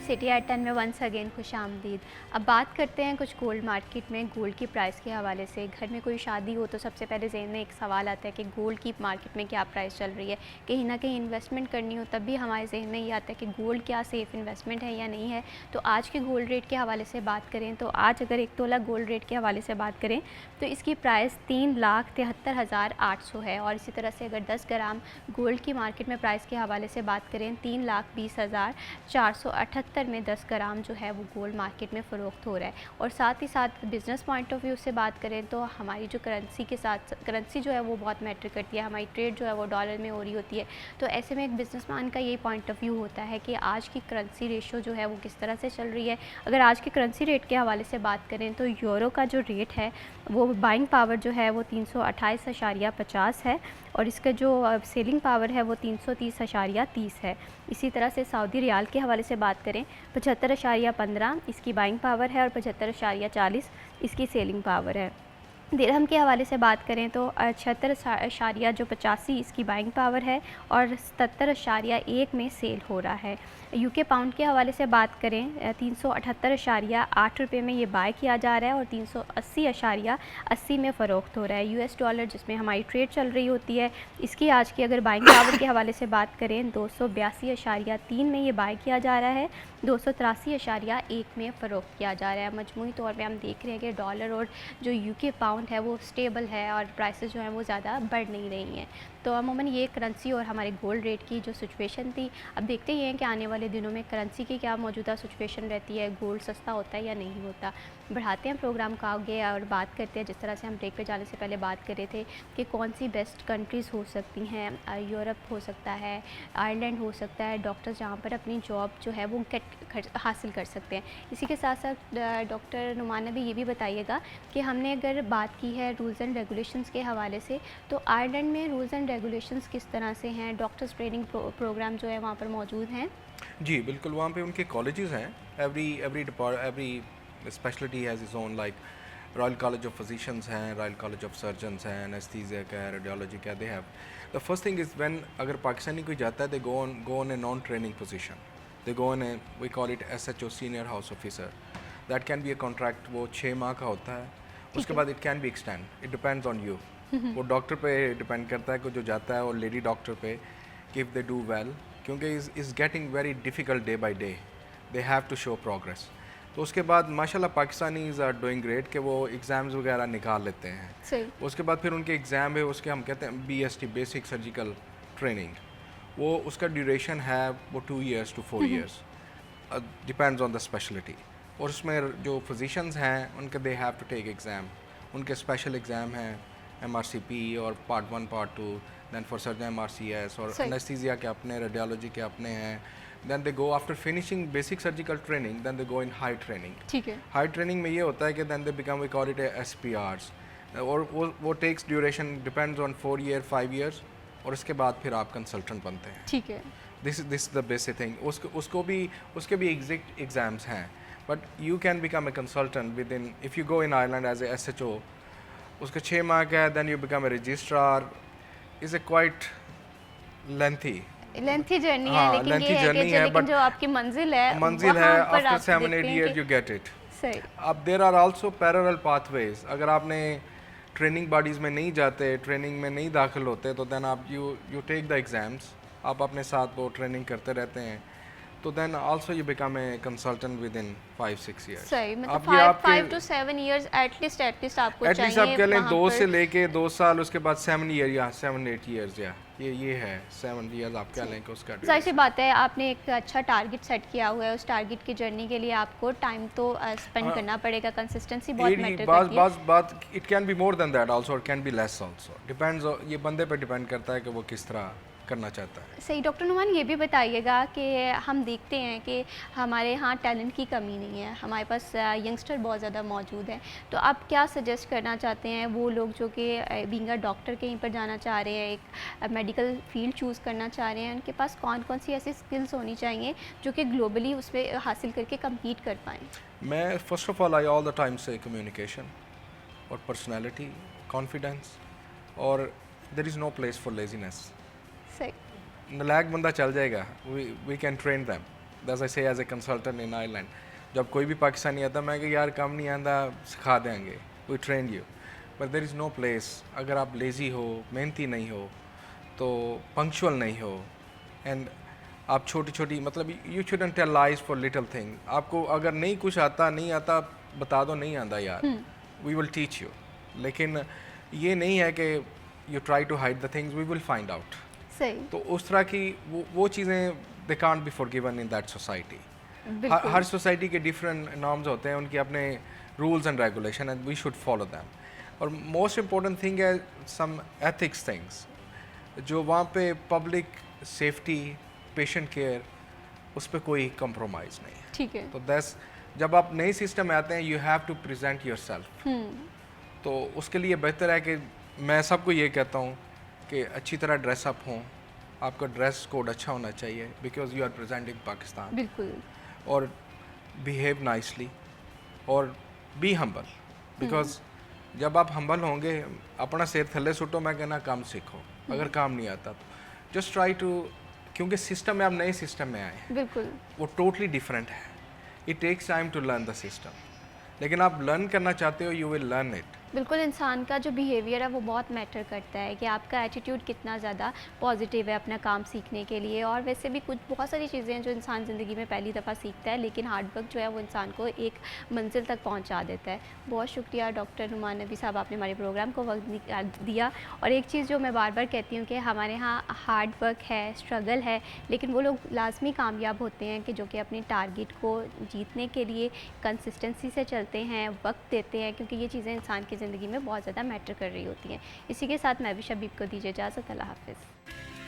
सिटी एट 10 में वंस अगेन खुश आमदीद। अब बात करते हैं कुछ गोल्ड मार्केट में गोल्ड की प्राइस के हवाले से। घर में कोई शादी हो तो सबसे पहले ज़हन में एक सवाल आता है कि गोल्ड की मार्केट में क्या प्राइस चल रही है। कहीं ना कहीं इन्वेस्टमेंट करनी हो तब भी हमारे जहन में ये आता है कि गोल्ड क्या सेफ़ इन्वेस्टमेंट है या नहीं है। तो आज के गोल्ड रेट के हवाले से बात करें तो आज अगर 1 तोला गोल्ड रेट के हवाले से बात करें तो इसकी प्राइस 3,73,800 है। और इसी तरह से अगर 10 ग्राम गोल्ड की मार्केट में प्राइस के हवाले से बात करें 3,20,478 में 10 ग्राम जो है वो गोल्ड मार्केट में फ़रोख्त हो रहा है। और साथ ही साथ बिज़नेस पॉइंट ऑफ व्यू से बात करें तो हमारी जो करेंसी के साथ करेंसी जो है वो बहुत मैटर करती है। हमारी ट्रेड जो है वो डॉलर में हो रही होती है। तो ऐसे में एक बिजनेसमैन का यही पॉइंट ऑफ व्यू होता है कि आज की करेंसी रेशो जो है वो किस तरह से चल रही है। अगर आज के करेंसी रेट के हवाले से बात करें तो यूरो का जो रेट है वो बाइंग पावर जो है वो 328.50 है और इसका जो सेलिंग पावर है वो 330.30 है। इसी तरह से सऊदी रियाल के हवाले से बात करें 75.15 इसकी बाइंग पावर है और 75.40 इसकी सेलिंग पावर है। दिरहम के हवाले से बात करें तो 76.85 इसकी बाइंग पावर है और 77.1 में सेल हो रहा है। यूके पाउंड के हवाले से बात करें 378.8 रुपये में ये बाय किया जा रहा है और 380.80 में फ़रोख्त हो रहा है। यूएस डॉलर जिसमें हमारी ट्रेड चल रही होती है इसकी आज की अगर बाइंग पावर के हवाले से बात करें 282.3 में ये बाय किया जा रहा है, 283.1 में फ़रोख्त किया जा रहा है। मजमूई तौर पे हम देख रहे हैं कि डॉलर और जो यूके पाउंड है वो स्टेबल है और प्राइसेस जो हैं वो ज़्यादा बढ़ नहीं रही हैं। तो अमूमन ये करेंसी और हमारे गोल्ड रेट की जो सिचुएशन थी, अब देखते ही हैं कि आने वाले दिनों में करेंसी की क्या मौजूदा सिचुएशन रहती है, गोल्ड सस्ता होता है या नहीं होता। बढ़ाते हैं प्रोग्राम का आगे और बात करते हैं जिस तरह से हम ब्रेक पे जाने से पहले बात कर रहे थे कि कौन सी बेस्ट कंट्रीज़ हो सकती हैं। यूरोप हो सकता है, आयरलैंड हो सकता है, डॉक्टर्स जहाँ पर अपनी जॉब जो है वो हासिल कर सकते हैं। इसी के साथ साथ डॉक्टर नुमान भी ये भी बताइएगा कि हमने अगर बात की है रूल्स एंड रेगुलेशंस के हवाले से तो आयरलैंड में रूल्स एंड रेगुलेशंस किस तरह से हैं, डॉक्टर्स ट्रेनिंग प्रोग्राम जो है वहाँ पर मौजूद हैं? जी बिल्कुल, वहाँ पे उनके कॉलेजेस हैं। Every specialty has is own, like royal college of physicians हैं, रॉयल कॉलेज ऑफ सर्जन्स हैं, एनेस्थीसिया का है, रेडियोलॉजी का, they have the first thing is when अगर पाकिस्तानी कोई जाता है they go on a non training position, they go on a we call it SHO senior house officer. That can be a contract, वो 6 माह का होता है। उसके बाद it can be extend, it depends on you. वो doctor पे depend करता है कि जो जाता है और लेडी डॉक्टर पे कि इफ़ दे डू वेल, क्योंकि is getting very difficult day by day, they have to show progress. तो उसके बाद माशाल्लाह पाकिस्तानीज़ आर डूइंग ग्रेट कि वो एग्ज़ाम्स वगैरह निकाल लेते हैं। सही। उसके बाद फिर उनके एग्ज़ाम है, उसके हम कहते हैं BST बेसिक सर्जिकल ट्रेनिंग, वो उसका ड्यूरेशन है वो 2 years to 4 years, depends on the speciality. और उसमें जो फिजिशियंस हैं उनके they have to take exam, उनके स्पेशल एग्ज़ाम हैं MRCP और part 1 part 2, than for surgeon MRCS, और एनेस्थीसिया के अपने, रेडियोलॉजी के अपने हैं। then they go after finishing basic surgical training, then they go in high training. ठीक है। High training में ये होता है कि then they become, we call it a SPRs, और वो takes duration depends on 4 year 5 years, और उसके बाद फिर आप consultant बनते हैं। ठीक है। This is the basic thing. उसके भी exams हैं, but you can become a consultant within, if you go in Ireland as a SHO, उसके 6 माह का है, then you become a registrar, is a quite lengthy journey है, हाँ, लेकिन lengthy ये है journey कि है, लेकिन but जो आपकी मंजिल है मंजिल है, वहाँ पर after आप 7-8 देखते हैं years कि- you get it. सही। अब there are also parallel pathways, अगर आपने ट्रेनिंग बॉडीज़ में नहीं जाते, ट्रेनिंग में नहीं दाखिल होते, तो देन आप यू टेक द एग्ज़ाम्स, आप अपने साथ वो ट्रेनिंग करते रहते हैं, तो then also you become a consultant within 5-6 years। सही, अब मतलब ये 5 to 7 years एटलीस्ट आपको एटलीस्ट चाहिए आप कह लें वहाँ 2 पर। से लेके 2 साल, उसके बाद 7 year या 7-8 years, या ये है 7 years आप कह लें कि उसका जाहिर सी बात है आपने एक अच्छा टारगेट सेट किया हुआ है, उस टारगेट की जर्नी के लिए आपको टाइम तो स्पेंड करना पड़ेगा, कंसिस्टेंसी बहुत मैटर करती है। बात it can be more than that also, it can be less also, depends, ये बंदे पे डिपेंड करता है कि वो किस तरह करना चाहता है। सही। डॉक्टर नुमान ये भी बताइएगा कि हम देखते हैं कि हमारे यहाँ टैलेंट की कमी नहीं है, हमारे पास यंगस्टर बहुत ज़्यादा मौजूद हैं, तो आप क्या सजेस्ट करना चाहते हैं वो लोग जो कि बीइंग अ डॉक्टर कहीं पर जाना चाह रहे हैं, एक मेडिकल फील्ड चूज़ करना चाह रहे हैं, उनके पास कौन कौन सी ऐसी स्किल्स होनी चाहिए जो कि ग्लोबली उस पर हासिल करके कम्पीट कर पाएँ? मैं first of all I all the time से कम्युनिकेशन और पर्सनैलिटी, कॉन्फिडेंस, और there is no place for laziness. सही। नलायक बंदा चल जाएगा, we can train them, that's I say as a consultant in Ireland, जब कोई भी पाकिस्तानी आता मैं कि यार काम नहीं आता सिखा देंगे, we train you, but there is no place. अगर आप लेज़ी हो, मेहनती नहीं हो, तो पंक्चुअल नहीं हो, एंड आप छोटी छोटी मतलब you shouldn't tell lies for little thing. आपको अगर नहीं कुछ आता नहीं आता बता दो नहीं आता यार, वी विल टीच यू। लेकिन ये नहीं है कि you try to hide the things, we will find out. सही। तो उस तरह की वो चीज़ें they can't be forgiven in that society. हर सोसाइटी के डिफरेंट नॉर्म्स होते हैं, उनके अपने rules and regulation, and we should follow them. और मोस्ट इम्पोर्टेंट थिंग है सम एथिक्स थिंग्स, जो वहाँ पे पब्लिक सेफ्टी, पेशेंट केयर, उस पर कोई कंप्रोमाइज़ नहीं है। ठीक है। तो दैट्स, जब आप नई सिस्टम में आते हैं you have to present yourself. तो उसके लिए बेहतर है कि मैं सबको ये कहता हूँ कि अच्छी तरह ड्रेसअप हों, आपका ड्रेस कोड अच्छा होना चाहिए because you are presenting Pakistan, बिल्कुल। और बिहेव नाइसली और बी हम्बल, बिकॉज जब आप हम्बल होंगे, अपना सिर थल्ले सुटो, मैं कहना काम सीखो। अगर काम नहीं आता तो जस्ट ट्राई टू, क्योंकि सिस्टम में आप नए सिस्टम में आए हैं, बिल्कुल। वो टोटली डिफरेंट है। It takes time to learn the system, लेकिन आप लर्न करना चाहते हो, यू विल लर्न इट। बिल्कुल, इंसान का जो बिहेवियर है वो बहुत मैटर करता है कि आपका एटीट्यूड कितना ज़्यादा पॉजिटिव है अपना काम सीखने के लिए। और वैसे भी कुछ बहुत सारी चीज़ें हैं जो इंसान ज़िंदगी में पहली दफ़ा सीखता है, लेकिन हार्ड वर्क जो है वो इंसान को एक मंजिल तक पहुंचा देता है। बहुत शुक्रिया डॉक्टर नुमान नबी साहब, आपने हमारे प्रोग्राम को वक्त दिया। और एक चीज़ जो मैं बार बार कहती हूँ कि हमारे यहाँ हार्ड वर्क है, स्ट्रगल है, लेकिन वो लोग लाजमी कामयाब होते हैं कि जो कि अपने टारगेट को जीतने के लिए कंसिस्टेंसी से चलते हैं, वक्त देते हैं, क्योंकि ये चीज़ें इंसान की ज़िंदगी में बहुत ज़्यादा मैटर कर रही होती हैं। इसी के साथ मैं भी शबीब को दीजिए इजाज़त। अल्लाह हाफ़िज़।